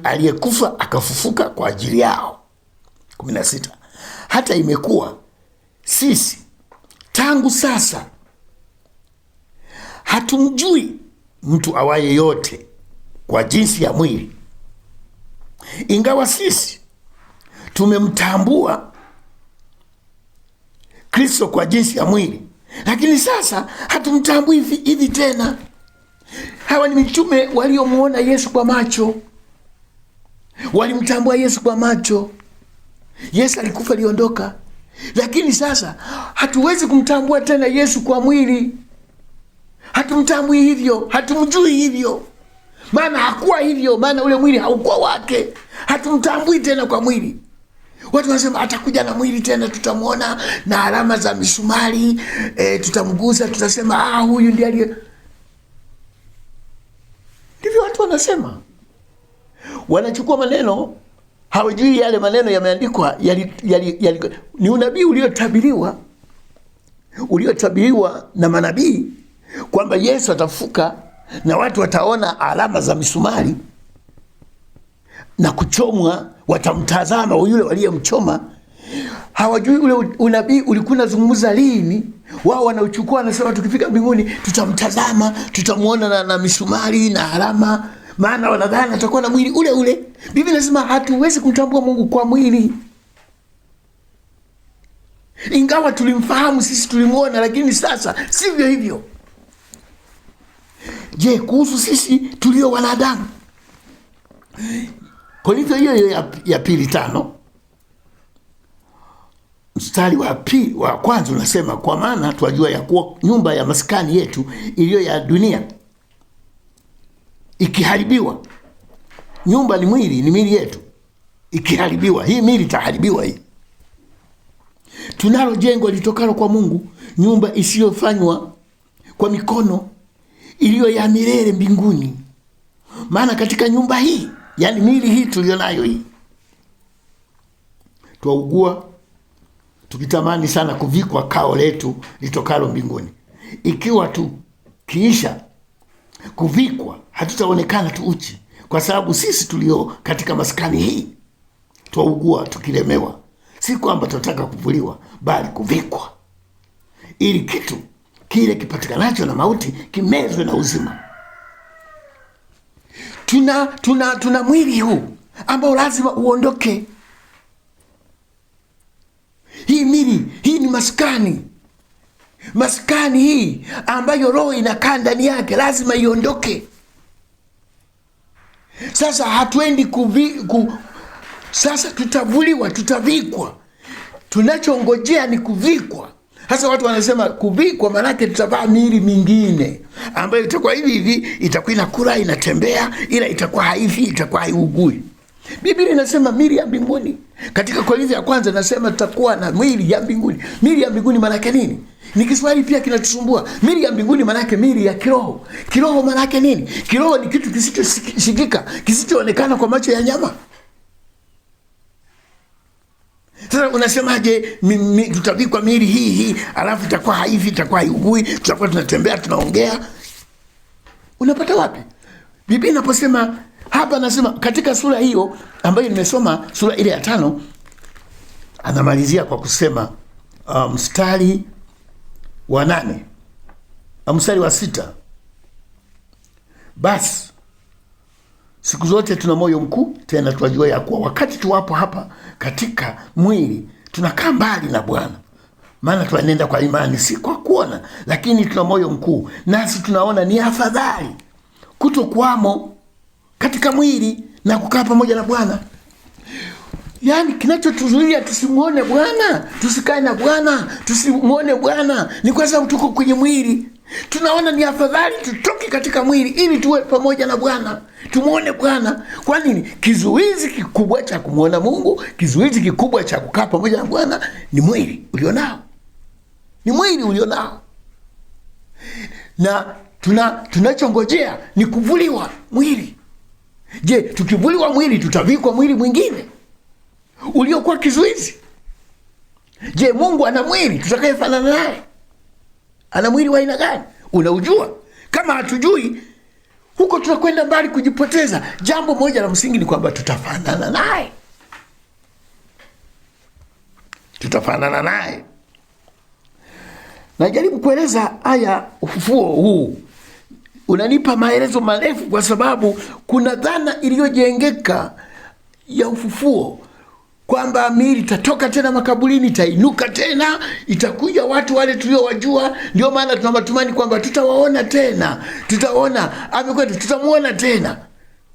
[SPEAKER 1] aliyekufa akafufuka kwa ajili yao. 16. Hata imekuwa sisi tangu sasa hatumjui mtu awaye yote kwa jinsi ya mwili, ingawa sisi tumemtambua Kristo kwa jinsi ya mwili, lakini sasa hatumtambui hivi tena. Hawa ni mitume waliomuona Yesu kwa macho, walimtambua Yesu kwa macho. Yesu alikufa, aliondoka, lakini sasa hatuwezi kumtambua tena Yesu kwa mwili. hatumtambui hivyo, hatumjui hivyo, maana hakuwa hivyo, maana ule mwili haukuwa wake. Hatumtambui tena kwa mwili. Watu wanasema atakuja na mwili tena, tutamuona na alama za misumari, tutamgusa, tutasema huyu ndiye aliye. Ndivyo watu wanasema. Wanachukua maneno, hawajui yale maneno yameandikwa, ni unabii uliotabiriwa na manabii kwamba Yesu atafuka na watu wataona alama za misumari na kuchomwa, watamtazama yule waliyemchoma. Hawajui ule unabii ulikuwa unazungumza lini. Wao wanauchukua, wanasema tukifika mbinguni tutamtazama, tutamuona na misumari na alama, maana wanadhani atakuwa na mwili ule ule. Biblia inasema hatuwezi kumtambua Mungu kwa mwili. Ingawa tulimfahamu sisi, tulimuona, lakini sasa sivyo hivyo. Je, kuhusu sisi tulio wanadamu? Korintho hiyo ya pili 5 mstari wa kwanza unasema, kwa maana twajua ya kuwa nyumba ya maskani yetu iliyo ya dunia ikiharibiwa. Nyumba ni mwili, ni mili yetu. Ikiharibiwa, hii mili itaharibiwa hii. Tunalo jengo litokalo kwa Mungu, nyumba isiyofanywa kwa mikono, iliyo ya milele mbinguni. Maana katika nyumba hii, yani mili hii tulionayo hii, twaugua tukitamani sana kuvikwa kao letu litokalo mbinguni. Ikiwa tukiisha kuvikwa, hatutaonekana tu uchi, kwa sababu sisi tulio katika maskani hii twaugua tukilemewa, si kwamba tunataka kuvuliwa, bali kuvikwa, ili kitu kile kipatikanacho na mauti kimezwe na uzima. Tuna mwili huu ambao lazima uondoke. Hii mili hii ni maskani hii ambayo roho inakaa ndani yake, lazima iondoke. Sasa hatuendi sasa tutavuliwa, tutavikwa. Tunachongojea ni kuvikwa. Sasa watu wanasema kuvikwa maana yake tutavaa miili mingine ambayo itakuwa hivi, itakuwa inakula, inatembea, ila itakuwa haifi, itakuwa haiugui. Biblia inasema miili ya mbinguni. Katika Korintho ya kwanza nasema tutakuwa na miili ya mbinguni. Miili ya mbinguni maana yake nini? Ni Kiswahili pia kinatusumbua. Miili ya mbinguni maana yake miili ya kiroho. Kiroho maana yake nini? Kiroho ni kitu kisichoshikika, kisichoonekana kwa macho ya nyama. Sasa unasemaje tutavikwa miili hii alafu itakuwa haifi, itakuwa haiugui, tutakuwa tunatembea, tunaongea? Unapata wapi? Biblia inaposema hapa, nasema katika sura hiyo ambayo nimesoma, sura ile ya 5, anamalizia kwa kusema mstari wa 8, mstari wa 6, basi siku zote tuna moyo mkuu, tena tunajua ya kuwa wakati tuwapo hapa katika mwili tunakaa mbali na Bwana, maana tunaenda kwa imani, si kwa kuona. Lakini tuna moyo mkuu, nasi tunaona ni afadhali kutokuwamo katika mwili na kukaa pamoja na Bwana. Yani kinachotuzuia tusimuone Bwana, tusikae na Bwana, tusimuone Bwana, ni kwa sababu tuko kwenye mwili. Tunaona ni afadhali tutoke katika mwili ili tuwe pamoja na Bwana, tumuone Bwana. Kwa nini? Kizuizi kikubwa cha kumuona Mungu, kizuizi kikubwa cha kukaa pamoja na Bwana ni mwili ulionao. Ni mwili ulionao. Na tunachongojea ni kuvuliwa mwili. Je, tukivuliwa mwili tutavikwa mwili mwingine uliokuwa kizuizi? Je, Mungu ana mwili tutakayefanana naye? Ana mwili wa aina gani? Unaujua? Kama hatujui, huko tunakwenda mbali kujipoteza. Jambo moja la msingi ni kwamba tutafanana naye. Tutafanana naye. Najaribu kueleza haya, ufufuo huu unanipa maelezo marefu, kwa sababu kuna dhana iliyojengeka ya ufufuo kwamba miili itatoka tena makaburini, itainuka tena, itakuja watu wale tuliowajua. Ndio maana tuna matumaini kwamba tutawaona tena, tutaona amekwetu, tutamuona tena.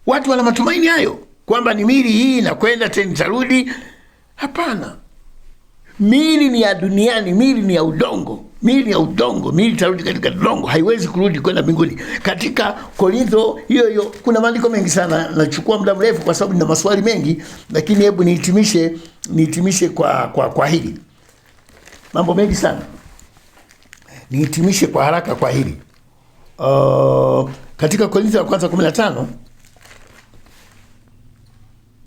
[SPEAKER 1] Watu wana matumaini hayo kwamba ni miili hii inakwenda tena itarudi. Hapana, miili ni ya duniani, miili ni ya udongo. Miili ya udongo, miili itarudi katika udongo, haiwezi kurudi kwenda mbinguni. Katika Korintho hiyo hiyo kuna maandiko mengi sana, nachukua muda mrefu kwa sababu nina maswali mengi, lakini hebu nihitimishe kwa hili. Mambo mengi sana. Nihitimishe kwa haraka kwa hili. Katika Korintho ya kwanza 15,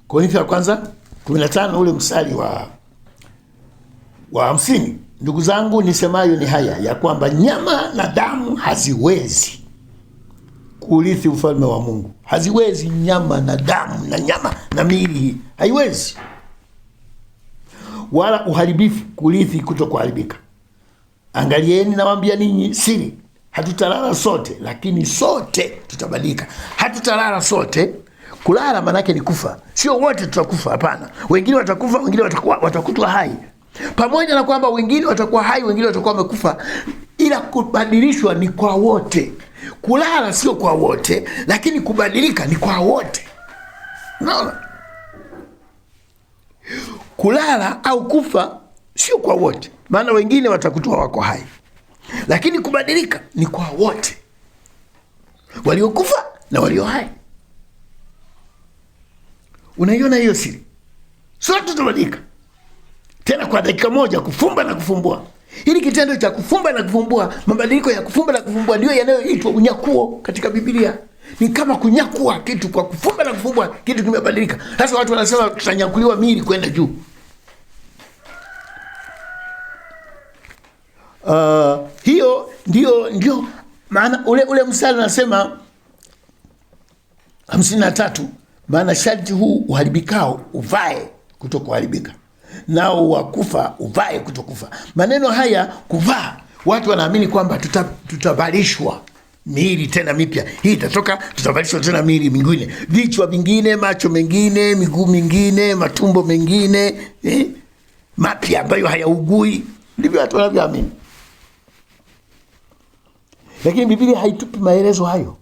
[SPEAKER 1] Korintho ya kwanza 15 ule mstari wa 50, ndugu zangu nisemayo ni haya, ya kwamba nyama na damu haziwezi kurithi ufalme wa Mungu. Haziwezi nyama na damu na nyama na miili hii, haiwezi. Wala uharibifu kurithi kutokuharibika. Angalieni nawaambia ninyi siri, hatutalala sote, lakini sote tutabadilika. Hatutalala sote. Kulala manake ni kufa. Sio wote tutakufa, hapana. Wengine watakufa, wengine watakutwa hai. Pamoja na kwamba wengine watakuwa hai, wengine watakuwa wamekufa, ila kubadilishwa ni kwa wote. Kulala sio kwa wote, lakini kubadilika ni kwa wote. Unaona? Kulala au kufa sio kwa wote, maana wengine watakutwa wako hai, lakini kubadilika ni kwa wote, waliokufa na walio hai. Unaiona hiyo siri? Sote tutabadilika. Tena kwa dakika moja, kufumba na kufumbua. Hili kitendo cha kufumba na kufumbua, mabadiliko ya kufumba na kufumbua ndio yanayoitwa unyakuo katika Biblia. Ni kama kunyakua kitu, kwa kufumba na kufumbua kitu kimebadilika. Sasa watu wanasema tutanyakuliwa miili kwenda juu. Hiyo ndio maana ule mstari unasema 53, maana sharti huu uharibikao uvae kutokuharibika, nao wakufa uvae kutokufa. Maneno haya kuvaa, watu wanaamini kwamba tutavalishwa miili tena mipya. Hii itatoka, tutavalishwa tena miili mingine, vichwa vingine, macho mengine, miguu mingine, matumbo mengine, mapya ambayo hayaugui. Ndivyo watu wanavyoamini. Lakini Biblia haitupi maelezo hayo.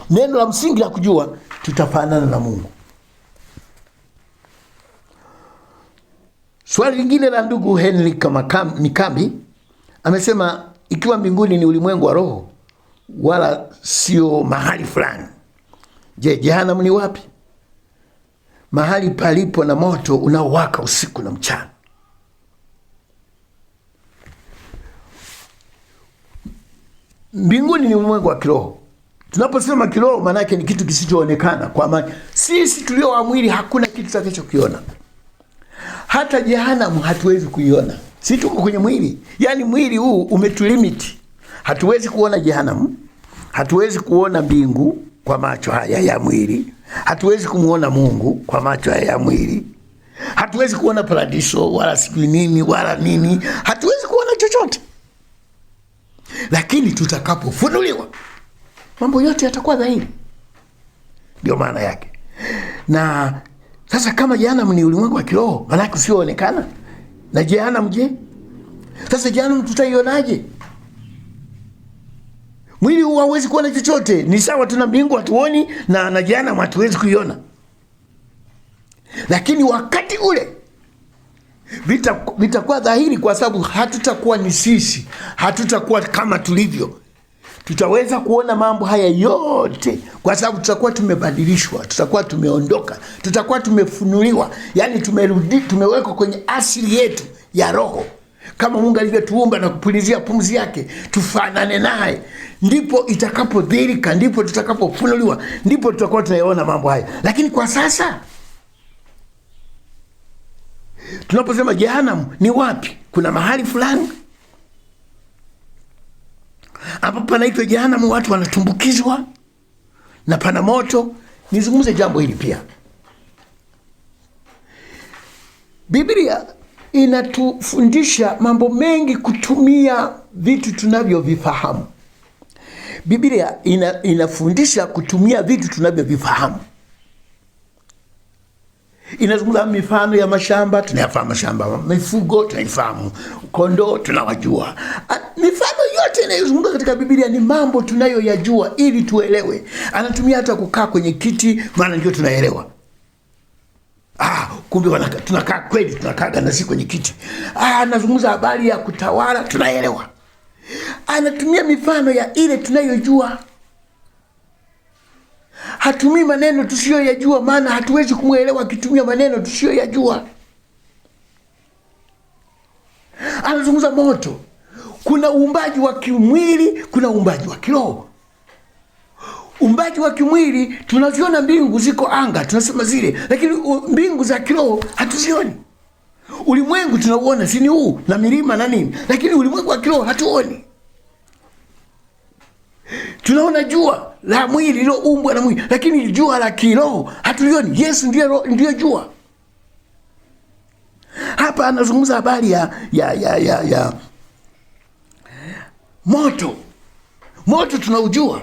[SPEAKER 1] Neno la msingi la kujua, tutafanana na Mungu. Swali lingine la ndugu Henry Mikambi amesema, ikiwa mbinguni ni ulimwengu wa roho wala sio mahali fulani, je, jehanamu ni wapi? Mahali palipo na moto unaowaka usiku na mchana. Mbinguni ni ulimwengu wa kiroho. Tunaposema kiroho, maana yake ni kitu kisichoonekana. Kwa maana sisi tulio wa mwili hakuna kitu tutakachokiona. Hata jehanamu hatuwezi kuiona. Sisi tuko kwenye mwili. Yaani mwili huu umetulimiti. Hatuwezi kuona jehanamu. Hatuwezi kuona mbingu kwa macho haya ya mwili. Hatuwezi kumuona Mungu kwa macho haya ya mwili. Hatuwezi kuona paradiso wala sijui nini wala nini. Hatuwezi kuona chochote. Lakini tutakapofunuliwa, mambo yote yatakuwa dhahiri. Ndio maana yake. Na sasa kama jehanamu ni ulimwengu wa kiroho, maana yake usioonekana, na jehanamu je? Sasa jehanamu tutaionaje? Mwili huu hauwezi kuona chochote. Ni sawa tuna mbingu hatuoni na jehanamu hatuwezi kuiona. Lakini wakati ule vitakuwa dhahiri, kwa sababu hatutakuwa ni sisi, hatutakuwa kama tulivyo. Tutaweza kuona mambo haya yote kwa sababu tutakuwa tumebadilishwa, tutakuwa tumeondoka, tutakuwa tumefunuliwa. Yani tumewekwa kwenye asili yetu ya roho, kama Mungu alivyotuumba na kupulizia pumzi yake tufanane naye. Ndipo itakapodhihirika, ndipo tutakapofunuliwa, ndipo tutakuwa tunayaona mambo haya. Lakini kwa sasa tunaposema jehanamu ni wapi, kuna mahali fulani hapo panaitwa jehanamu, watu wanatumbukizwa na pana moto. Nizungumze jambo hili pia. Biblia inatufundisha mambo mengi kutumia vitu tunavyovifahamu. Biblia inafundisha kutumia vitu tunavyovifahamu. Inazungumza mifano ya mashamba, tunayafahamu mashamba. Mifugo tunaifahamu, kondoo tunawajua. Mifano yote inayozungumza katika Biblia ni mambo tunayoyajua ili tuelewe. Anatumia hata kukaa kwenye kiti, maana ndio tunaelewa. Kumbe tunakaa kweli, tunakaa na sisi kwenye kiti. Anazungumza habari ya kutawala, tunaelewa. Anatumia mifano ya ile tunayojua. Hatumii maneno tusiyoyajua, maana hatuwezi kumuelewa akitumia maneno tusiyoyajua. Anazungumza moto. Kuna uumbaji wa kimwili, kuna uumbaji wa kiroho. Uumbaji wa kimwili tunaziona mbingu ziko anga, tunasema zile, lakini mbingu za kiroho hatuzioni. Ulimwengu tunauona, si ni huu na milima na nini, lakini ulimwengu wa kiroho hatuoni. Tunaona jua la mwili liloumbwa na mwili, lakini jua la kiroho hatulioni. Yesu ndiye jua. Hapa anazungumza habari ya moto. Moto tunaujua.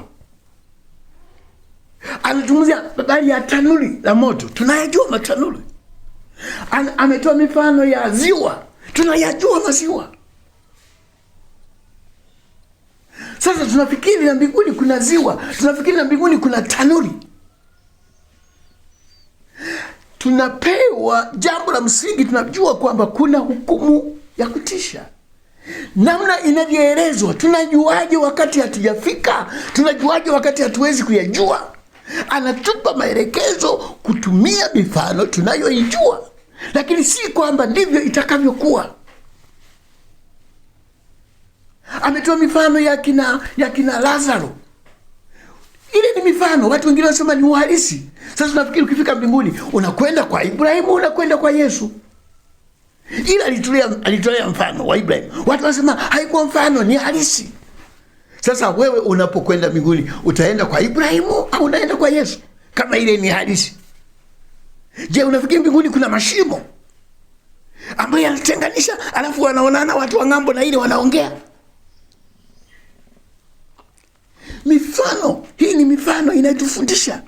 [SPEAKER 1] Anazungumzia habari ya tanuri la moto. Tunayajua matanuri. Ametoa mifano ya ziwa. Tunayajua maziwa. Sasa tunafikiri na mbinguni kuna ziwa, tunafikiri na mbinguni kuna tanuri. Tunapewa jambo la msingi, tunajua kwamba kuna hukumu ya kutisha. Namna inavyoelezwa, tunajuaje wakati hatujafika? Tunajuaje wakati hatuwezi kuyajua? Anatupa maelekezo kutumia mifano tunayoijua, lakini si kwamba ndivyo itakavyokuwa. Ametoa mifano ya kina Lazaro. Ile ni mifano, watu wengine wanasema ni uhalisi. Sasa tunafikiri ukifika mbinguni unakwenda kwa Ibrahimu, unakwenda kwa Yesu. Ila alitolea mfano wa Ibrahimu. Watu wanasema haikuwa mfano, ni halisi. Sasa wewe unapokwenda mbinguni utaenda kwa Ibrahimu au unaenda kwa Yesu? Kama ile ni halisi. Je, unafikiri mbinguni kuna mashimo ambayo yanatenganisha, alafu wanaonana watu wa ng'ambo na ile wanaongea? Mifano hii ni mifano inayotufundisha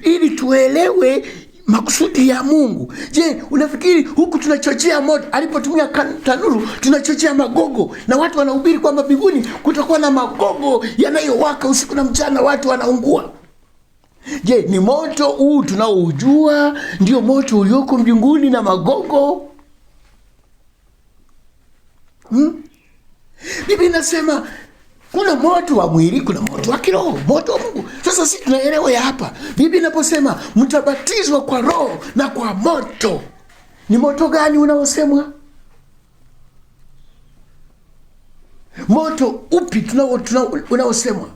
[SPEAKER 1] ili tuelewe makusudi ya Mungu. Je, unafikiri huku tunachochea moto? Alipotumia tanuru tunachochea magogo, na watu wanahubiri kwamba mbinguni kutakuwa na magogo yanayowaka usiku na mchana, watu wanaungua. Je, ni moto huu tunaoujua ndio moto ulioko mbinguni na magogo? Biblia inasema kuna moto wa mwili, kuna moto wa kiroho, moto wa Mungu. Sasa sisi tunaelewa ya hapa. Biblia inaposema mtabatizwa kwa roho na kwa moto, ni moto gani unaosemwa? Moto upi unaosemwa?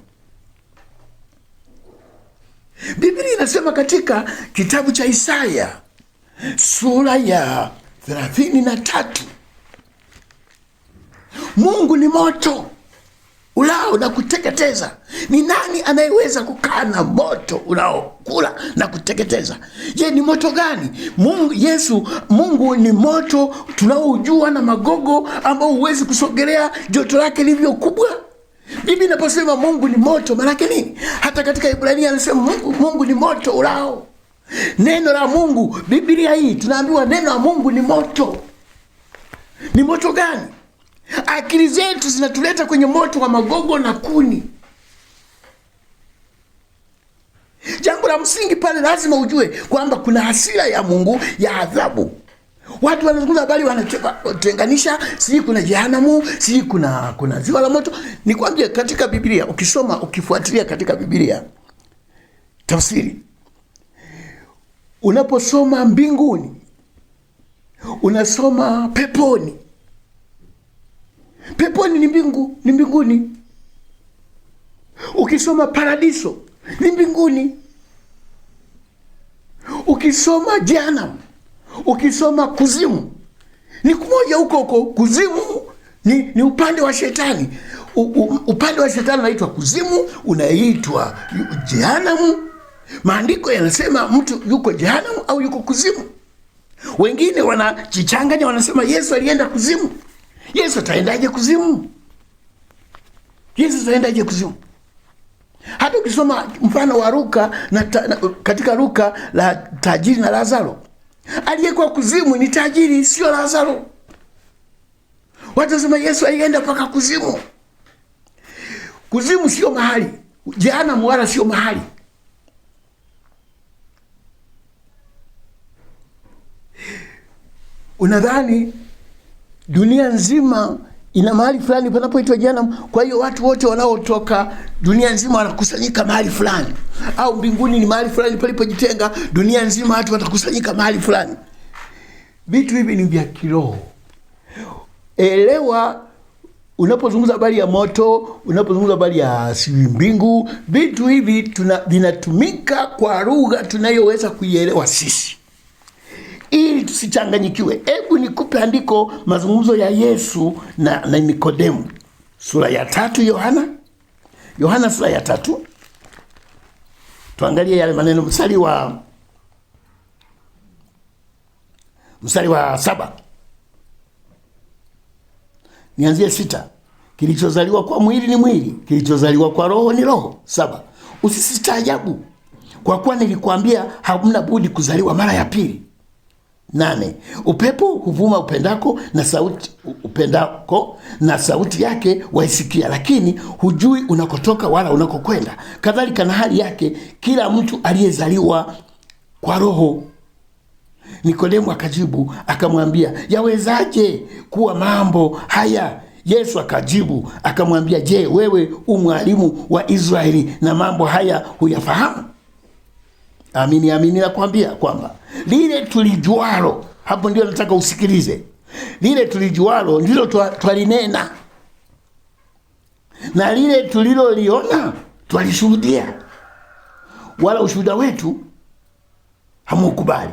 [SPEAKER 1] Biblia inasema katika kitabu cha Isaya sura ya 33, Mungu ni moto ulao na kuteketeza. Ni nani anayeweza kukaa na moto unaokula na kuteketeza? Je, ni moto gani? Mungu ni moto tunaojua na magogo ambao huwezi kusogelea joto lake lilivyo kubwa. Biblia inaposema Mungu ni moto, maana yake nini? Hata katika Ibrania anasema Mungu ni moto ulao. Neno la Mungu, Biblia hii tunaambiwa neno la Mungu ni moto. Ni moto gani? Akili zetu zinatuleta kwenye moto wa magogo na kuni. Jambo la msingi pale lazima ujue kwamba kuna hasira ya Mungu ya adhabu. Watu wanazungumza habari, wanatenganisha, siji kuna jehanamu, siji kuna ziwa la moto. Nikwambie katika Biblia, ukisoma ukifuatilia katika Biblia tafsiri, unaposoma mbinguni, unasoma peponi. Peponi ni mbinguni. Ukisoma paradiso ni mbinguni. Ukisoma jehanamu, ukisoma kuzimu ni kumoja huko. Kuzimu ni upande wa shetani. Upande wa shetani unaitwa kuzimu, unaitwa jehanamu. Maandiko yanasema mtu yuko jehanamu au yuko kuzimu. Wengine wanajichanganya, wanasema Yesu alienda kuzimu. Yesu ataendaje kuzimu? Hata ukisoma mfano wa Luka katika Luka la tajiri na Lazaro, aliyekuwa kuzimu ni tajiri, sio Lazaro. Watu wasema Yesu alienda mpaka kuzimu. Kuzimu sio mahali, jehanamu wala sio mahali. Unadhani dunia nzima ina mahali fulani panapoitwa jehanamu? Kwa hiyo watu wote wanaotoka dunia nzima wanakusanyika mahali fulani, au mbinguni ni mahali fulani palipojitenga, dunia nzima watu watakusanyika mahali fulani? Vitu hivi ni vya kiroho. Elewa, unapozungumza habari ya moto, unapozungumza habari ya mbingu, vitu hivi vinatumika kwa lugha tunayoweza kuielewa sisi, ili tusichanganyikiwe. Hebu nikupe andiko, mazungumzo ya Yesu na Nikodemu, sura ya 3 Yohana sura ya 3. Tuangalie yale maneno, mstari wa 7. Nianzie 6. Kilichozaliwa kwa mwili ni mwili, kilichozaliwa kwa roho ni roho. 7. Usisitaajabu, kwa kuwa nilikwambia hamna budi kuzaliwa mara ya pili. 8. Upepo huvuma upendako na sauti yake waisikia, lakini hujui unakotoka wala unakokwenda. Kadhalika na hali yake kila mtu aliyezaliwa kwa roho. Nikodemu akajibu akamwambia, yawezaje kuwa mambo haya? Yesu akajibu akamwambia, je, wewe mwalimu wa Israeli na mambo haya huyafahamu? Amini amini nakwambia kwamba lile tulijualo, hapo ndio nataka usikilize, lile tulijualo ndilo twalinena, na lile tuliloliona twalishuhudia, wala ushuhuda wetu hamukubali.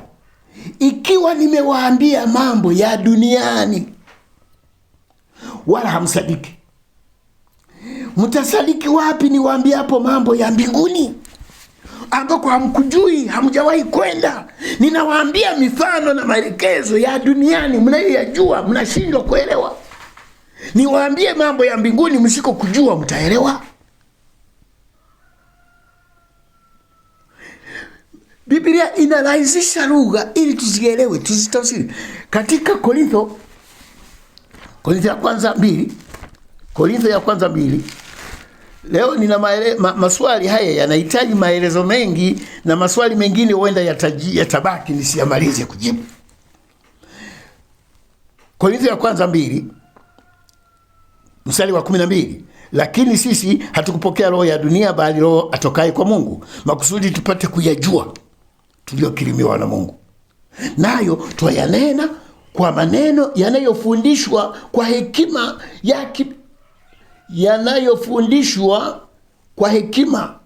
[SPEAKER 1] Ikiwa nimewaambia mambo ya duniani wala hamsadiki, mtasadiki wapi niwaambie hapo mambo ya mbinguni ambako hamkujui, hamjawahi kwenda? Ninawaambia mifano na maelekezo ya duniani mnayoyajua, mnashindwa kuelewa. Niwaambie mambo ya mbinguni msiko kujua, mtaelewa. Biblia inarahisisha lugha ili tuzielewe, tuzitafsiri. Katika Korintho ya kwanza 2, leo nina maswali haya yanahitaji maelezo mengi, na maswali mengine huenda yatabaki nisiyamalize kujibu. Korintho ya kwanza 2 mstari wa 12, lakini sisi hatukupokea roho ya dunia, bali roho atokaye kwa Mungu, makusudi tupate kuyajua tuliyokirimiwa na Mungu. Nayo twayanena kwa maneno yanayofundishwa kwa hekima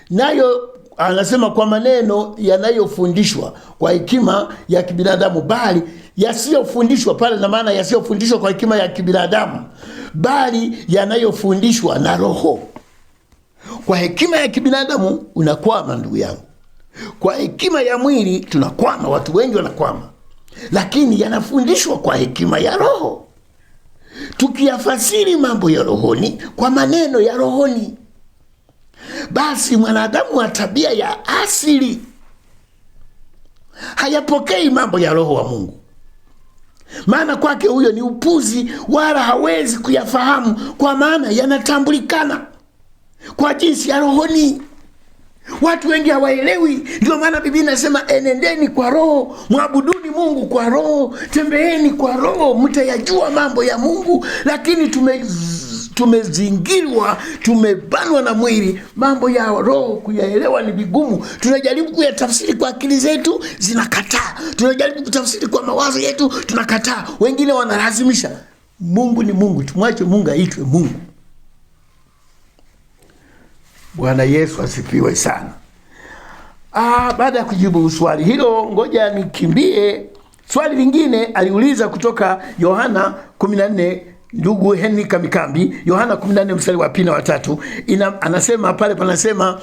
[SPEAKER 1] nayo anasema kwa maneno yanayofundishwa kwa hekima ya kibinadamu, bali yasiyofundishwa pale, na maana yasiyofundishwa kwa hekima ya kibinadamu, bali yanayofundishwa na Roho. Kwa hekima ya kibinadamu unakwama, ndugu yangu. Kwa hekima ya mwili tunakwama, watu wengi wanakwama, lakini yanafundishwa kwa hekima ya Roho. Tukiyafasiri mambo ya rohoni kwa maneno ya rohoni, basi mwanadamu wa tabia ya asili hayapokei mambo ya Roho wa Mungu, maana kwake huyo ni upuzi, wala hawezi kuyafahamu, kwa maana yanatambulikana kwa jinsi ya rohoni. Watu wengi hawaelewi. Ndio maana Biblia inasema enendeni kwa Roho, mwabuduni Mungu kwa Roho, tembeeni kwa Roho, mtayajua mambo ya Mungu. Lakini tumezingirwa, tumebanwa na mwili. Mambo ya Roho kuyaelewa ni vigumu. Tunajaribu kuyatafsiri kwa akili zetu, zinakataa. Tunajaribu kutafsiri kwa mawazo yetu, tunakataa. Wengine wanalazimisha. Mungu ni Mungu, tumwache Mungu aitwe Mungu. Bwana Yesu asifiwe sana. Baada ya kujibu swali hilo, ngoja nikimbie. Swali lingine aliuliza kutoka Yohana 14, ndugu Henry Kamikambi. Yohana 14 mstari wa 2 na wa 3. Anasema pale, panasema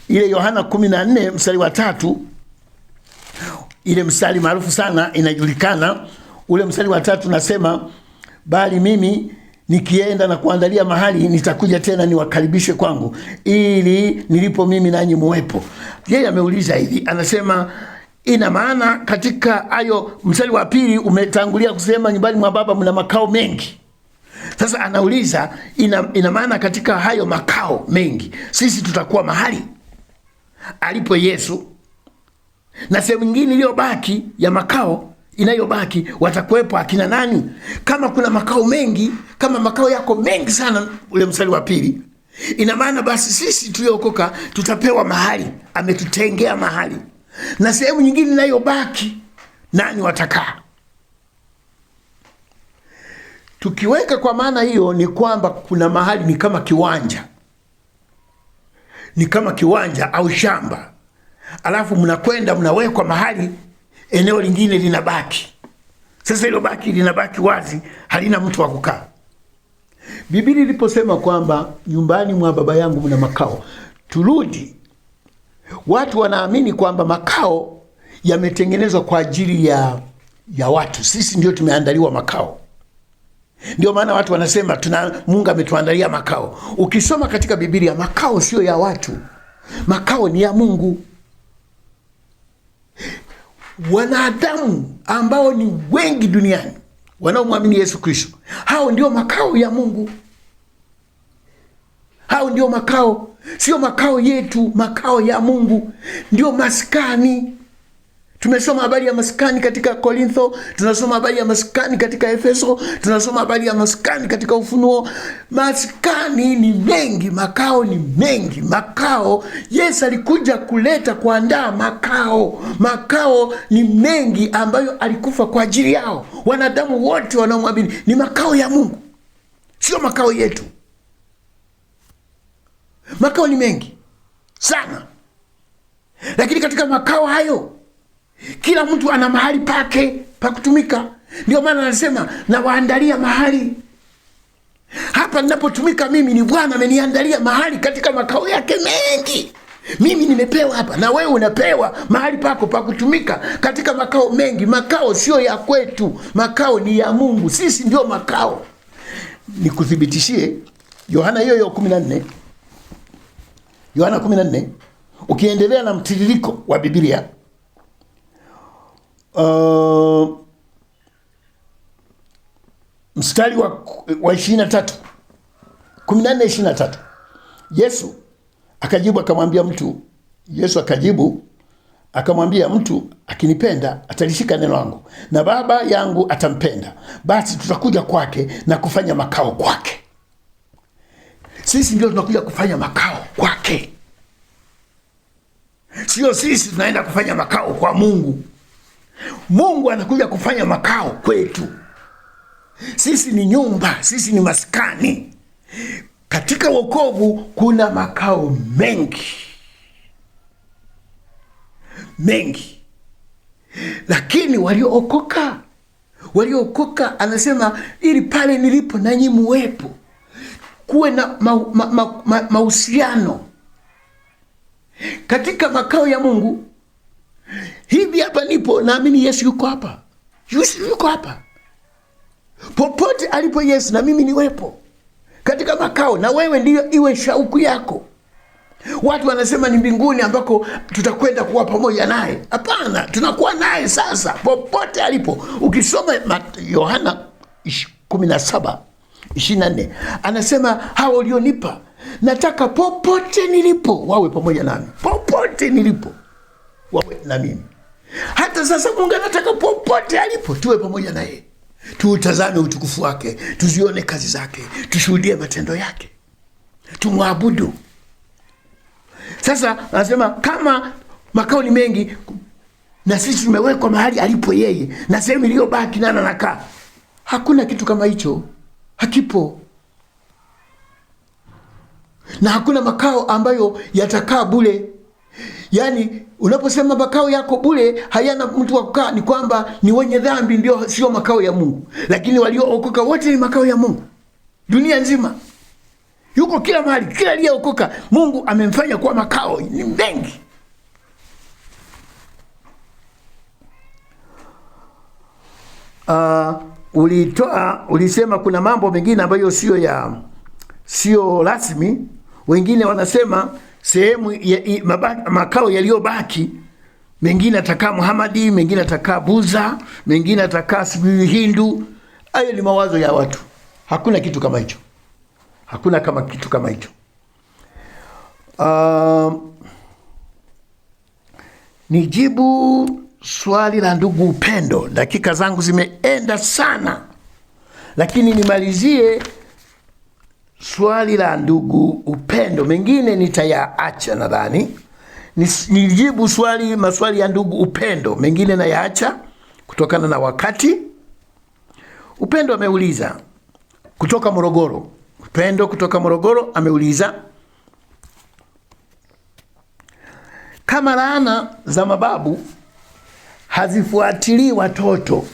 [SPEAKER 1] ile Yohana 14 mstari wa 3, ile mstari maarufu sana, inajulikana. Ule mstari wa 3 nasema, bali mimi nikienda na kuandalia mahali, nitakuja tena niwakaribishe kwangu, ili nilipo mimi nanyi muwepo. Yeye ameuliza hivi, anasema ina maana katika hayo, mstari wa 2 umetangulia kusema nyumbani mwa Baba mna makao mengi. Sasa anauliza ina maana katika hayo makao mengi sisi tutakuwa mahali alipo Yesu, na sehemu nyingine iliyobaki ya makao inayobaki watakuwepo akina nani? Kama kuna makao mengi, kama makao yako mengi sana, ule mstari wa pili, ina maana basi sisi tuliokoka tutapewa mahali, ametutengea mahali, na sehemu nyingine inayobaki nani watakaa? Tukiweka kwa maana hiyo, ni kwamba kuna mahali ni kama kiwanja, ni kama kiwanja au shamba, alafu mnakwenda mnawekwa mahali, eneo lingine linabaki. Sasa hilo baki linabaki wazi, halina mtu wa kukaa. Biblia iliposema kwamba nyumbani mwa Baba yangu mna makao, turudi, watu wanaamini kwamba makao yametengenezwa kwa ajili ya watu. Sisi ndio tumeandaliwa makao. Ndio maana watu wanasema Mungu ametuandalia makao. Ukisoma katika Biblia, makao sio ya watu, makao ni ya Mungu. Wanadamu ambao ni wengi duniani wanaomwamini Yesu Kristo, hao ndio makao ya Mungu. Hao ndio makao, sio makao yetu, makao ya Mungu ndio maskani. Tumesoma habari ya maskani katika Korintho, tunasoma habari ya maskani katika Efeso, tunasoma habari ya maskani katika Ufunuo. Maskani ni mengi, makao ni mengi. Makao, Yesu alikuja kuleta, kuandaa makao. Makao ni mengi ambayo alikufa kwa ajili yao. Wanadamu wote wanaomwamini ni makao ya Mungu, sio makao yetu. Makao ni mengi sana, lakini katika makao hayo kila mtu ana mahali pake pa kutumika. Ndio maana anasema nawaandalia mahali. Hapa ninapotumika mimi, ni Bwana ameniandalia mahali katika makao yake mengi. Mimi nimepewa hapa, na wewe unapewa mahali pako pa kutumika katika makao mengi. Makao sio ya kwetu, makao ni ya Mungu. Sisi ndio makao. Nikuthibitishie Yohana hiyo 14, Yohana 14, ukiendelea na mtiririko wa Biblia, mstari wa 23, 14:23, Yesu akajibu akamwambia mtu akinipenda atalishika neno langu, na Baba yangu atampenda, basi tutakuja kwake na kufanya makao kwake. Sisi ndio tunakuja kufanya makao kwake, sio sisi tunaenda kufanya makao kwa Mungu. Mungu anakuja kufanya makao kwetu. Sisi ni nyumba, sisi ni maskani. Katika wokovu kuna makao mengi, lakini waliookoka anasema, ili pale nilipo nanyi muwepo, kuwe na mahusiano katika makao ya Mungu. Hivi hapa nipo, naamini Yesu yuko hapa. Yesu yuko hapa. Popote alipo Yesu, na mimi niwepo katika makao, na wewe ndio iwe shauku yako. Watu wanasema ni mbinguni ambako tutakwenda kuwa pamoja naye. Hapana, tunakuwa naye sasa popote alipo. Ukisoma Yohana 17:24 anasema, hao ulionipa nataka popote nilipo wawe pamoja nami. Popote nilipo wawe na mimi. Hata sasa Mungu anataka popote alipo tuwe pamoja naye, tuutazame utukufu wake, tuzione kazi zake, tushuhudie matendo yake, tumwabudu. Sasa anasema kama makao ni mengi, na sisi tumewekwa mahali alipo yeye, na sehemu iliyobaki nana nakaa. Hakuna kitu kama hicho, hakipo. Na hakuna makao ambayo yatakaa bure. Yaani unaposema makao yako bure, hayana mtu wa kukaa, ni kwamba ni wenye dhambi ndio sio makao ya Mungu. Lakini waliookoka wote ni makao ya Mungu. Dunia nzima yuko kila mahali, kila aliyeokoka Mungu amemfanya kuwa makao. Ni mengi. Ulisema kuna mambo mengine ambayo sio rasmi. Wengine wanasema sehemu makao yaliyobaki, mengine atakaa Muhamadi, mengine atakaa Buza, mengine atakaa sijui Hindu. Hayo ni mawazo ya watu. Hakuna kitu kama hicho. Hakuna kitu kama hicho. Nijibu swali la ndugu Upendo. Dakika zangu zimeenda sana, lakini nimalizie swali la ndugu Upendo, mengine nitayaacha. Nadhani nijibu maswali ya ndugu Upendo, mengine nayaacha kutokana na wakati. Upendo ameuliza kutoka Morogoro. Upendo kutoka Morogoro ameuliza, kama laana za mababu hazifuatilii watoto,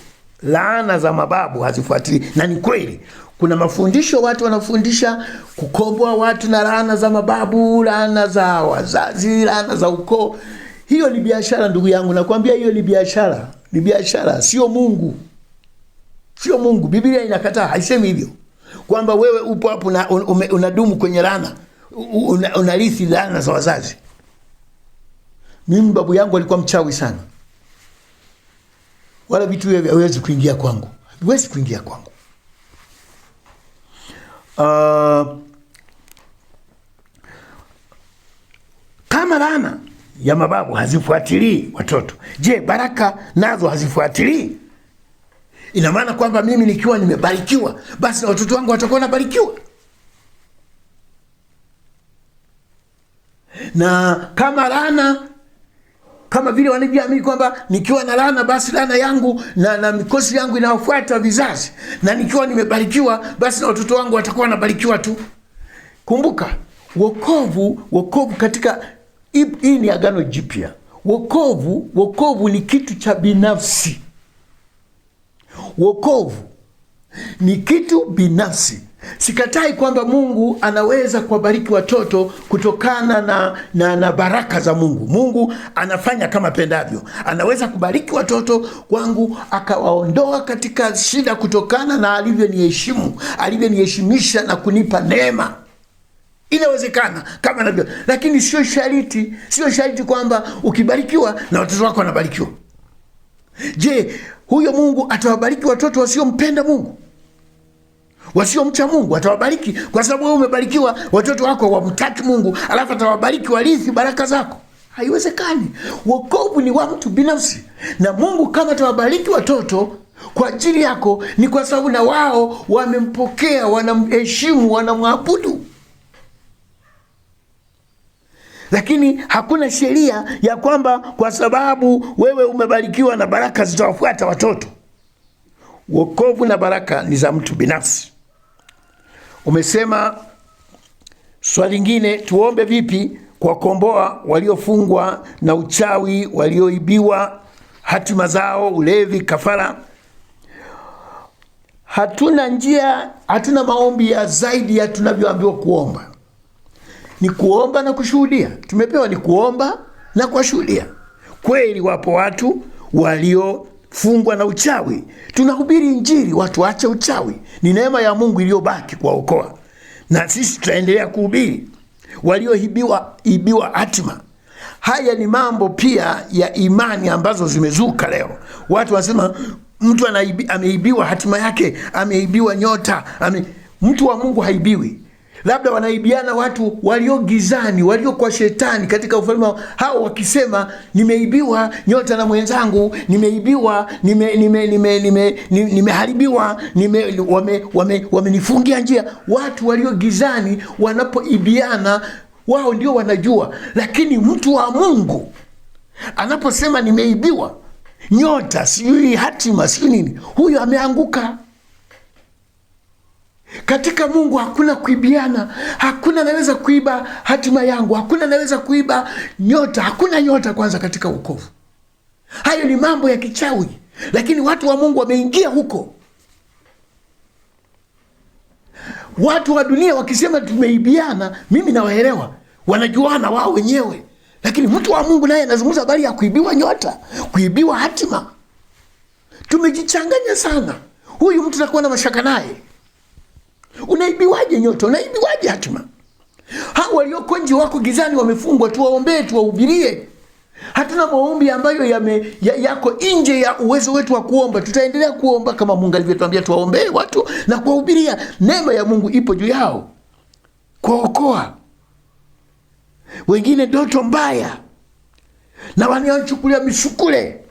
[SPEAKER 1] laana za mababu hazifuatilii. Na ni kweli, kuna mafundisho watu wanafundisha kukomboa watu na laana za mababu, laana za wazazi, laana za ukoo. Hiyo ni biashara ndugu yangu, nakwambia hiyo ni biashara. Ni biashara, sio Mungu. Sio Mungu. Biblia inakataa, haisemi hivyo. Kwamba wewe upo hapo na unadumu kwenye laana, unarithi laana za wazazi. Mimi babu yangu alikuwa mchawi sana. Wala vitu hivyo hawezi kuingia kwangu. Hawezi kuingia kwangu. Kama laana ya mababu hazifuatilii watoto, je, baraka nazo hazifuatilii? Ina maana kwamba mimi nikiwa nimebarikiwa, basi na watoto wangu watakuwa nabarikiwa? Na kama laana, kama vile wanajiamini kwamba nikiwa na laana basi laana yangu na mikosi yangu inawafuata vizazi, na nikiwa nimebarikiwa basi na watoto wangu watakuwa nabarikiwa tu. Kumbuka, wokovu katika hii ni Agano Jipya. Wokovu ni kitu cha binafsi. Wokovu ni kitu binafsi. Sikatai kwamba Mungu anaweza kuwabariki watoto kutokana na baraka za Mungu. Mungu anafanya kama pendavyo. Anaweza kubariki watoto wangu akawaondoa katika shida kutokana na alivyoniheshimu, alivyoniheshimisha na kunipa neema. Inawezekana kama navyo, lakini sio sharti kwamba ukibarikiwa na watoto wako wanabarikiwa. Je, huyo Mungu atawabariki watoto wasiompenda Mungu, wasiomcha Mungu? Atawabariki kwa sababu wewe umebarikiwa, watoto wako wamtaki Mungu, alafu atawabariki warithi baraka zako? Haiwezekani. Wokovu ni wa mtu binafsi, na Mungu kama atawabariki watoto kwa ajili yako, ni kwa sababu na wao wamempokea, wanamheshimu, wanamwabudu. Lakini hakuna sheria ya kwamba kwa sababu wewe umebarikiwa na baraka zitawafuata watoto. Wokovu na baraka ni za mtu binafsi. Umesema swali lingine, tuombe vipi kwa komboa waliofungwa na uchawi, walioibiwa hatima zao, ulevi, kafara? Hatuna njia, hatuna maombi ya zaidi ya tunavyoambiwa kuomba. Ni kuomba na kushuhudia. Tumepewa ni kuomba na kushuhudia. Kweli wapo watu waliofungwa na uchawi. Tunahubiri Injili, watu waache uchawi. Ni neema ya Mungu iliyobaki kuwaokoa. Na sisi tutaendelea kuhubiri. Walioibiwa hatima. Haya ni mambo pia ya imani ambazo zimezuka leo. Watu wanasema mtu ameibiwa hatima yake, ameibiwa nyota, mtu wa Mungu haibiwi. Labda wanaibiana watu walio gizani, walio kwa shetani katika ufalme hao, wakisema nimeibiwa nyota na mwenzangu, nimeibiwa, nimeharibiwa, wamenifungia njia. Watu walio gizani wanapoibiana, wao ndio wanajua. Lakini mtu wa Mungu anaposema nimeibiwa nyota, sijui hatima, sijui nini, huyo ameanguka. Katika Mungu hakuna kuibiana. Hakuna naweza kuiba hatima yangu, hakuna naweza kuiba nyota. Hakuna nyota kwanza katika wokovu. Hayo ni mambo ya kichawi, lakini watu wa Mungu wameingia huko. Watu wa dunia wakisema tumeibiana, mimi nawaelewa, wanajuana wao wenyewe. Lakini mtu wa Mungu naye anazungumza habari ya kuibiwa nyota, kuibiwa hatima. Tumejichanganya sana. Huyu mtu nakuwa na mashaka naye. Unaibiwaje nyota? Unaibiwaje hatima? Hao walioko nje wako gizani wamefungwa, tuwaombee, tuwahubirie. Hatuna maombi ambayo yako nje ya uwezo wetu wa kuomba. Tutaendelea kuomba kama Mungu alivyotuambia tuwaombee watu na kuwahubiria. Neema ya Mungu ipo juu yao kuokoa. Wengine ndoto mbaya na wanaochukulia misukule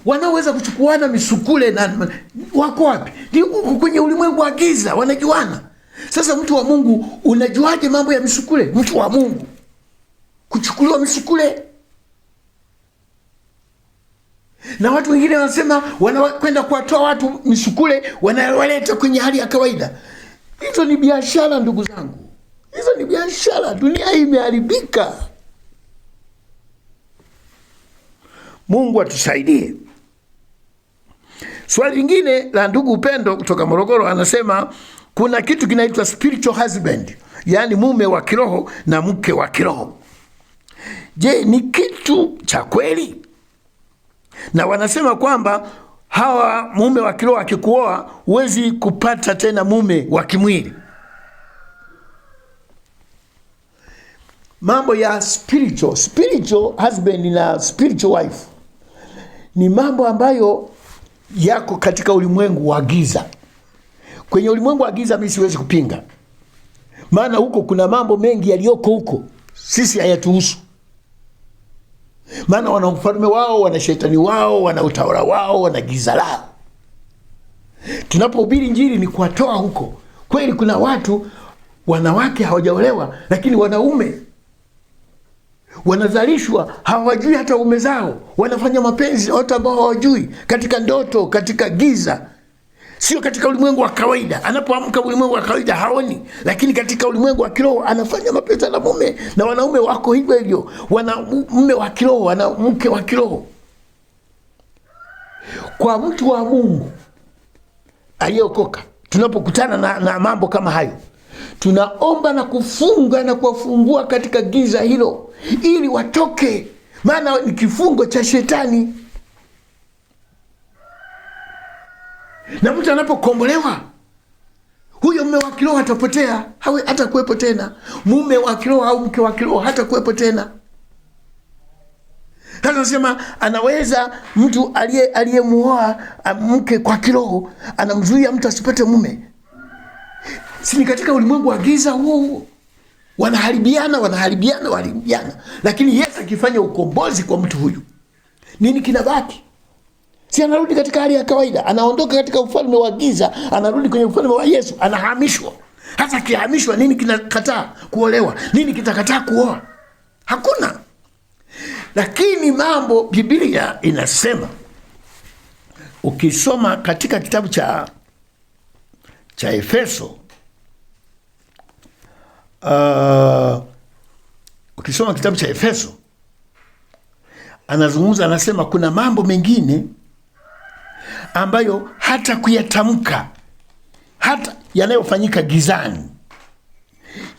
[SPEAKER 1] Wanaoweza kuchukuana misukule na wako wapi? Ni huko kwenye ulimwengu wa giza wanajuana. Sasa mtu wa Mungu unajuaje mambo ya misukule? Mtu wa Mungu kuchukuliwa misukule. Na watu wengine wanasema wanakwenda kuwatoa watu misukule, wanawaleta kwenye hali ya kawaida. Hizo ni biashara ndugu zangu. Hizo ni biashara. Dunia hii imeharibika. Mungu atusaidie. Swali lingine la ndugu Upendo kutoka Morogoro anasema kuna kitu kinaitwa spiritual husband, yaani mume wa kiroho na mke wa kiroho. Je, ni kitu cha kweli? Na wanasema kwamba hawa mume wa kiroho akikuoa huwezi kupata tena mume wa kimwili. Mambo ya spiritual husband na spiritual wife ni mambo ambayo yako katika ulimwengu wa giza. Kwenye ulimwengu wa giza mimi siwezi kupinga, maana huko kuna mambo mengi yaliyoko huko sisi hayatuhusu. Maana wana ufalme wao, wana shetani wao, wana utawala wao, wana giza lao. Tunapohubiri Injili ni kuwatoa huko. Kweli kuna watu wanawake hawajaolewa, lakini wanaume wanazalishwa hawajui hata ume zao, wanafanya mapenzi watu ambao hawajui, katika ndoto, katika giza, sio katika ulimwengu wa kawaida. Anapoamka ulimwengu wa kawaida haoni, lakini katika ulimwengu wa kiroho anafanya mapenzi na mume. Na wanaume wako hivyo hivyo, wana mume wa kiroho, wana mke wa kiroho. Kwa mtu wa Mungu aliyeokoka, tunapokutana na mambo kama hayo, tunaomba na kufunga na kuwafungua katika giza hilo ili watoke, maana ni kifungo cha shetani. Na mtu anapokombolewa, huyo mume wa kiroho atapotea, hata kuwepo tena. Mume wa kiroho au mke wa kiroho hata kuwepo tena. Sasa nasema anaweza mtu aliyemuoa mke kwa kiroho anamzuia mtu asipate mume. Si ni katika ulimwengu wa giza huo? Wanaharibiana. Lakini Yesu akifanya ukombozi kwa mtu huyu, nini kinabaki? Si anarudi katika hali ya kawaida, anaondoka katika ufalme wa giza, anarudi kwenye ufalme wa Yesu, anahamishwa. Hata kihamishwa, nini kinakataa kuolewa? Nini kitakataa kuoa? Hakuna. Lakini mambo Biblia inasema, ukisoma katika kitabu cha Efeso, ukisoma kitabu cha Efeso anazungumza, anasema kuna mambo mengine ambayo hata kuyatamka, hata yanayofanyika gizani,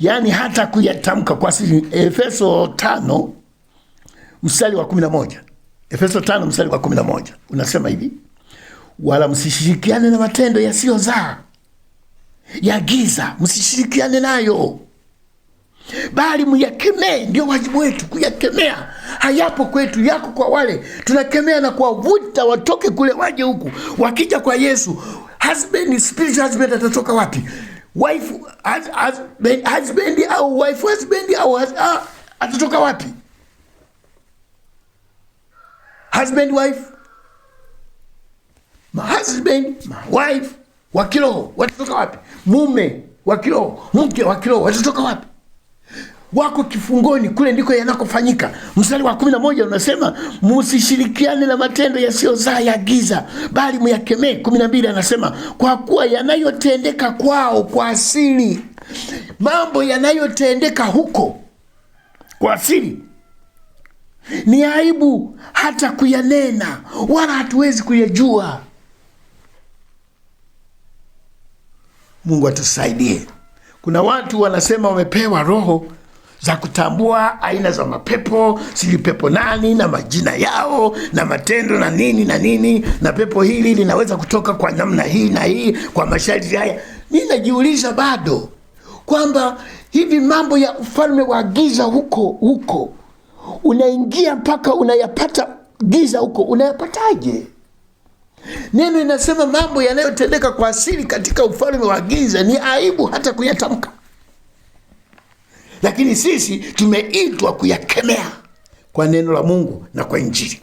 [SPEAKER 1] yani hata kuyatamka kwa siri. Efeso 5 mstari wa 11, Efeso 5 mstari wa 11 unasema hivi: wala msishirikiane na matendo yasiyozaa ya giza, msishirikiane nayo, bali muyakemee. Ndio wajibu wetu kuyakemea. Hayapo kwetu, yako kwa wale. Tunakemea na kuwavuta watoke kule waje huku. Wakija kwa Yesu, spiritual husband atatoka wapi? Wife husband au wife husband au atatoka wapi? Husband wife, husband wife wa kiroho watatoka wapi? Mume wa kiroho, mke wa kiroho watatoka wapi? Wako kifungoni, kule ndiko yanakofanyika. Mstari wa 11 unasema msishirikiane na matendo yasiyozaa ya giza, bali muyakemee. 12 anasema kwa kuwa yanayotendeka kwao kwa asili, mambo yanayotendeka huko kwa asili ni aibu hata kuyanena, wala hatuwezi kuyajua. Mungu atusaidie. Kuna watu wanasema wamepewa roho za kutambua aina za mapepo, sili pepo nani na majina yao na matendo na nini na nini, na pepo hili linaweza kutoka kwa namna hii na hii kwa masharti haya. Ninajiuliza bado kwamba hivi mambo ya ufalme wa giza huko unaingia mpaka unayapata giza huko, unayapataje? Neno inasema mambo yanayotendeka kwa asili katika ufalme wa giza ni aibu hata kuyatamka. Lakini sisi tumeitwa kuyakemea kwa neno la Mungu na kwa Injili.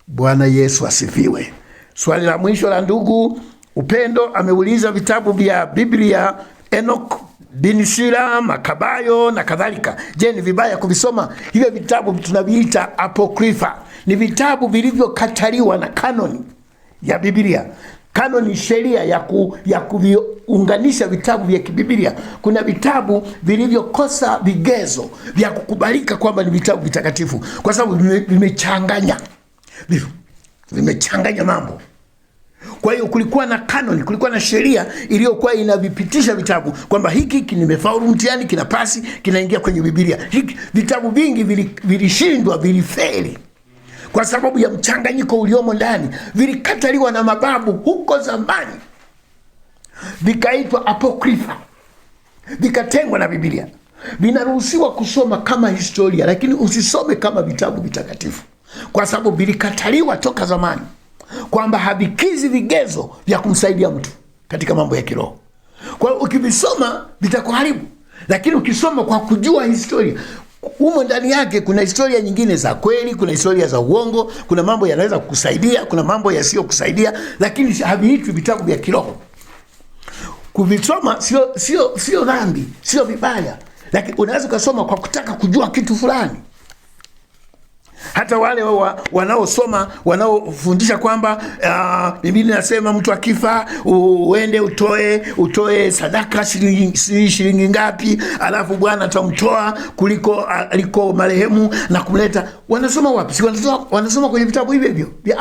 [SPEAKER 1] Bwana Yesu asifiwe. Swali la mwisho la ndugu Upendo ameuliza vitabu vya Biblia Enoch, bin Sira, Makabayo na kadhalika. Je, ni vibaya kuvisoma? Hivyo vitabu tunaviita apokrifa. Ni vitabu vilivyokataliwa na kanoni ya Biblia. Kanoni, sheria ya kuviunganisha vitabu vya kibiblia. Kuna vitabu vilivyokosa vigezo vya kukubalika kwamba ni vitabu vitakatifu kwa sababu vimechanganya mambo. Kwa hiyo kulikuwa na kanoni, kulikuwa na sheria iliyokuwa inavipitisha vitabu kwamba hiki kimefaulu mtihani, kina pasi, kinaingia kwenye Biblia. Vitabu vingi vilishindwa, vilifeli kwa sababu ya mchanganyiko uliomo ndani. Vilikataliwa na mababu huko zamani, vikaitwa apokrifa, vikatengwa na Biblia. Vinaruhusiwa kusoma kama historia, lakini usisome kama vitabu vitakatifu kwa sababu vilikataliwa toka zamani kwamba havikizi vigezo vya kumsaidia mtu katika mambo ya kiroho. Kwa hiyo ukivisoma vitakuharibu, lakini ukisoma kwa kujua historia, humo ndani yake kuna historia nyingine za kweli, kuna historia za uongo, kuna mambo yanaweza kukusaidia, kuna mambo yasiyo kusaidia, lakini haviitwi vitabu vya kiroho. Kuvisoma sio dhambi, sio vibaya, lakini unaweza kusoma kwa kutaka kujua kitu fulani. Hata wale wanaosoma, wanaofundisha kwamba Biblia inasema mtu akifa uende utoe sadaka shilingi ngapi, alafu Bwana atamtoa kuliko aliko marehemu na kumleta. Wanasoma wapi? Si wanasoma kwenye vitabu hivyo vya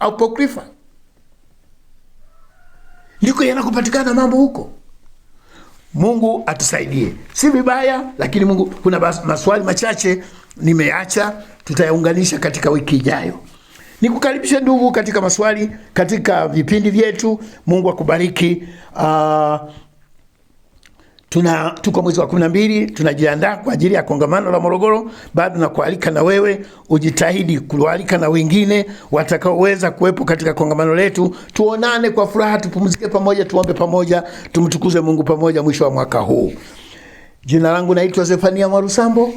[SPEAKER 1] apokrifa. Ndiko yanakopatikana mambo huko. Mungu atusaidie. Si vibaya, lakini Mungu, kuna maswali machache nimeacha, tutayaunganisha katika wiki ijayo. Nikukaribisha ndugu katika maswali katika vipindi vyetu. Mungu akubariki. Tuko mwezi wa 12, tunajiandaa kwa ajili ya kongamano la Morogoro. Bado nakualika na wewe ujitahidi kualika na wengine watakaoweza kuwepo katika kongamano letu. Tuonane kwa furaha, tupumzike pamoja, tuombe pamoja, tumtukuze Mungu pamoja mwisho wa mwaka huu. Jina langu naitwa Zefania Mwarusambo.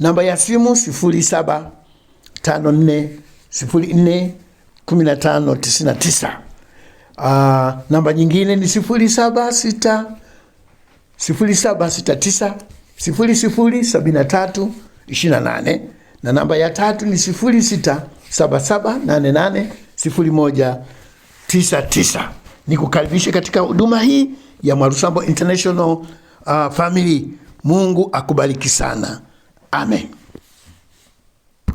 [SPEAKER 1] Namba ya simu 0754041599. Namba nyingine ni 0769007328 na namba ya tatu ni 0677880199. Nikukaribishe katika huduma hii ya Mwarusambo International Family. Mungu akubariki sana. Amen.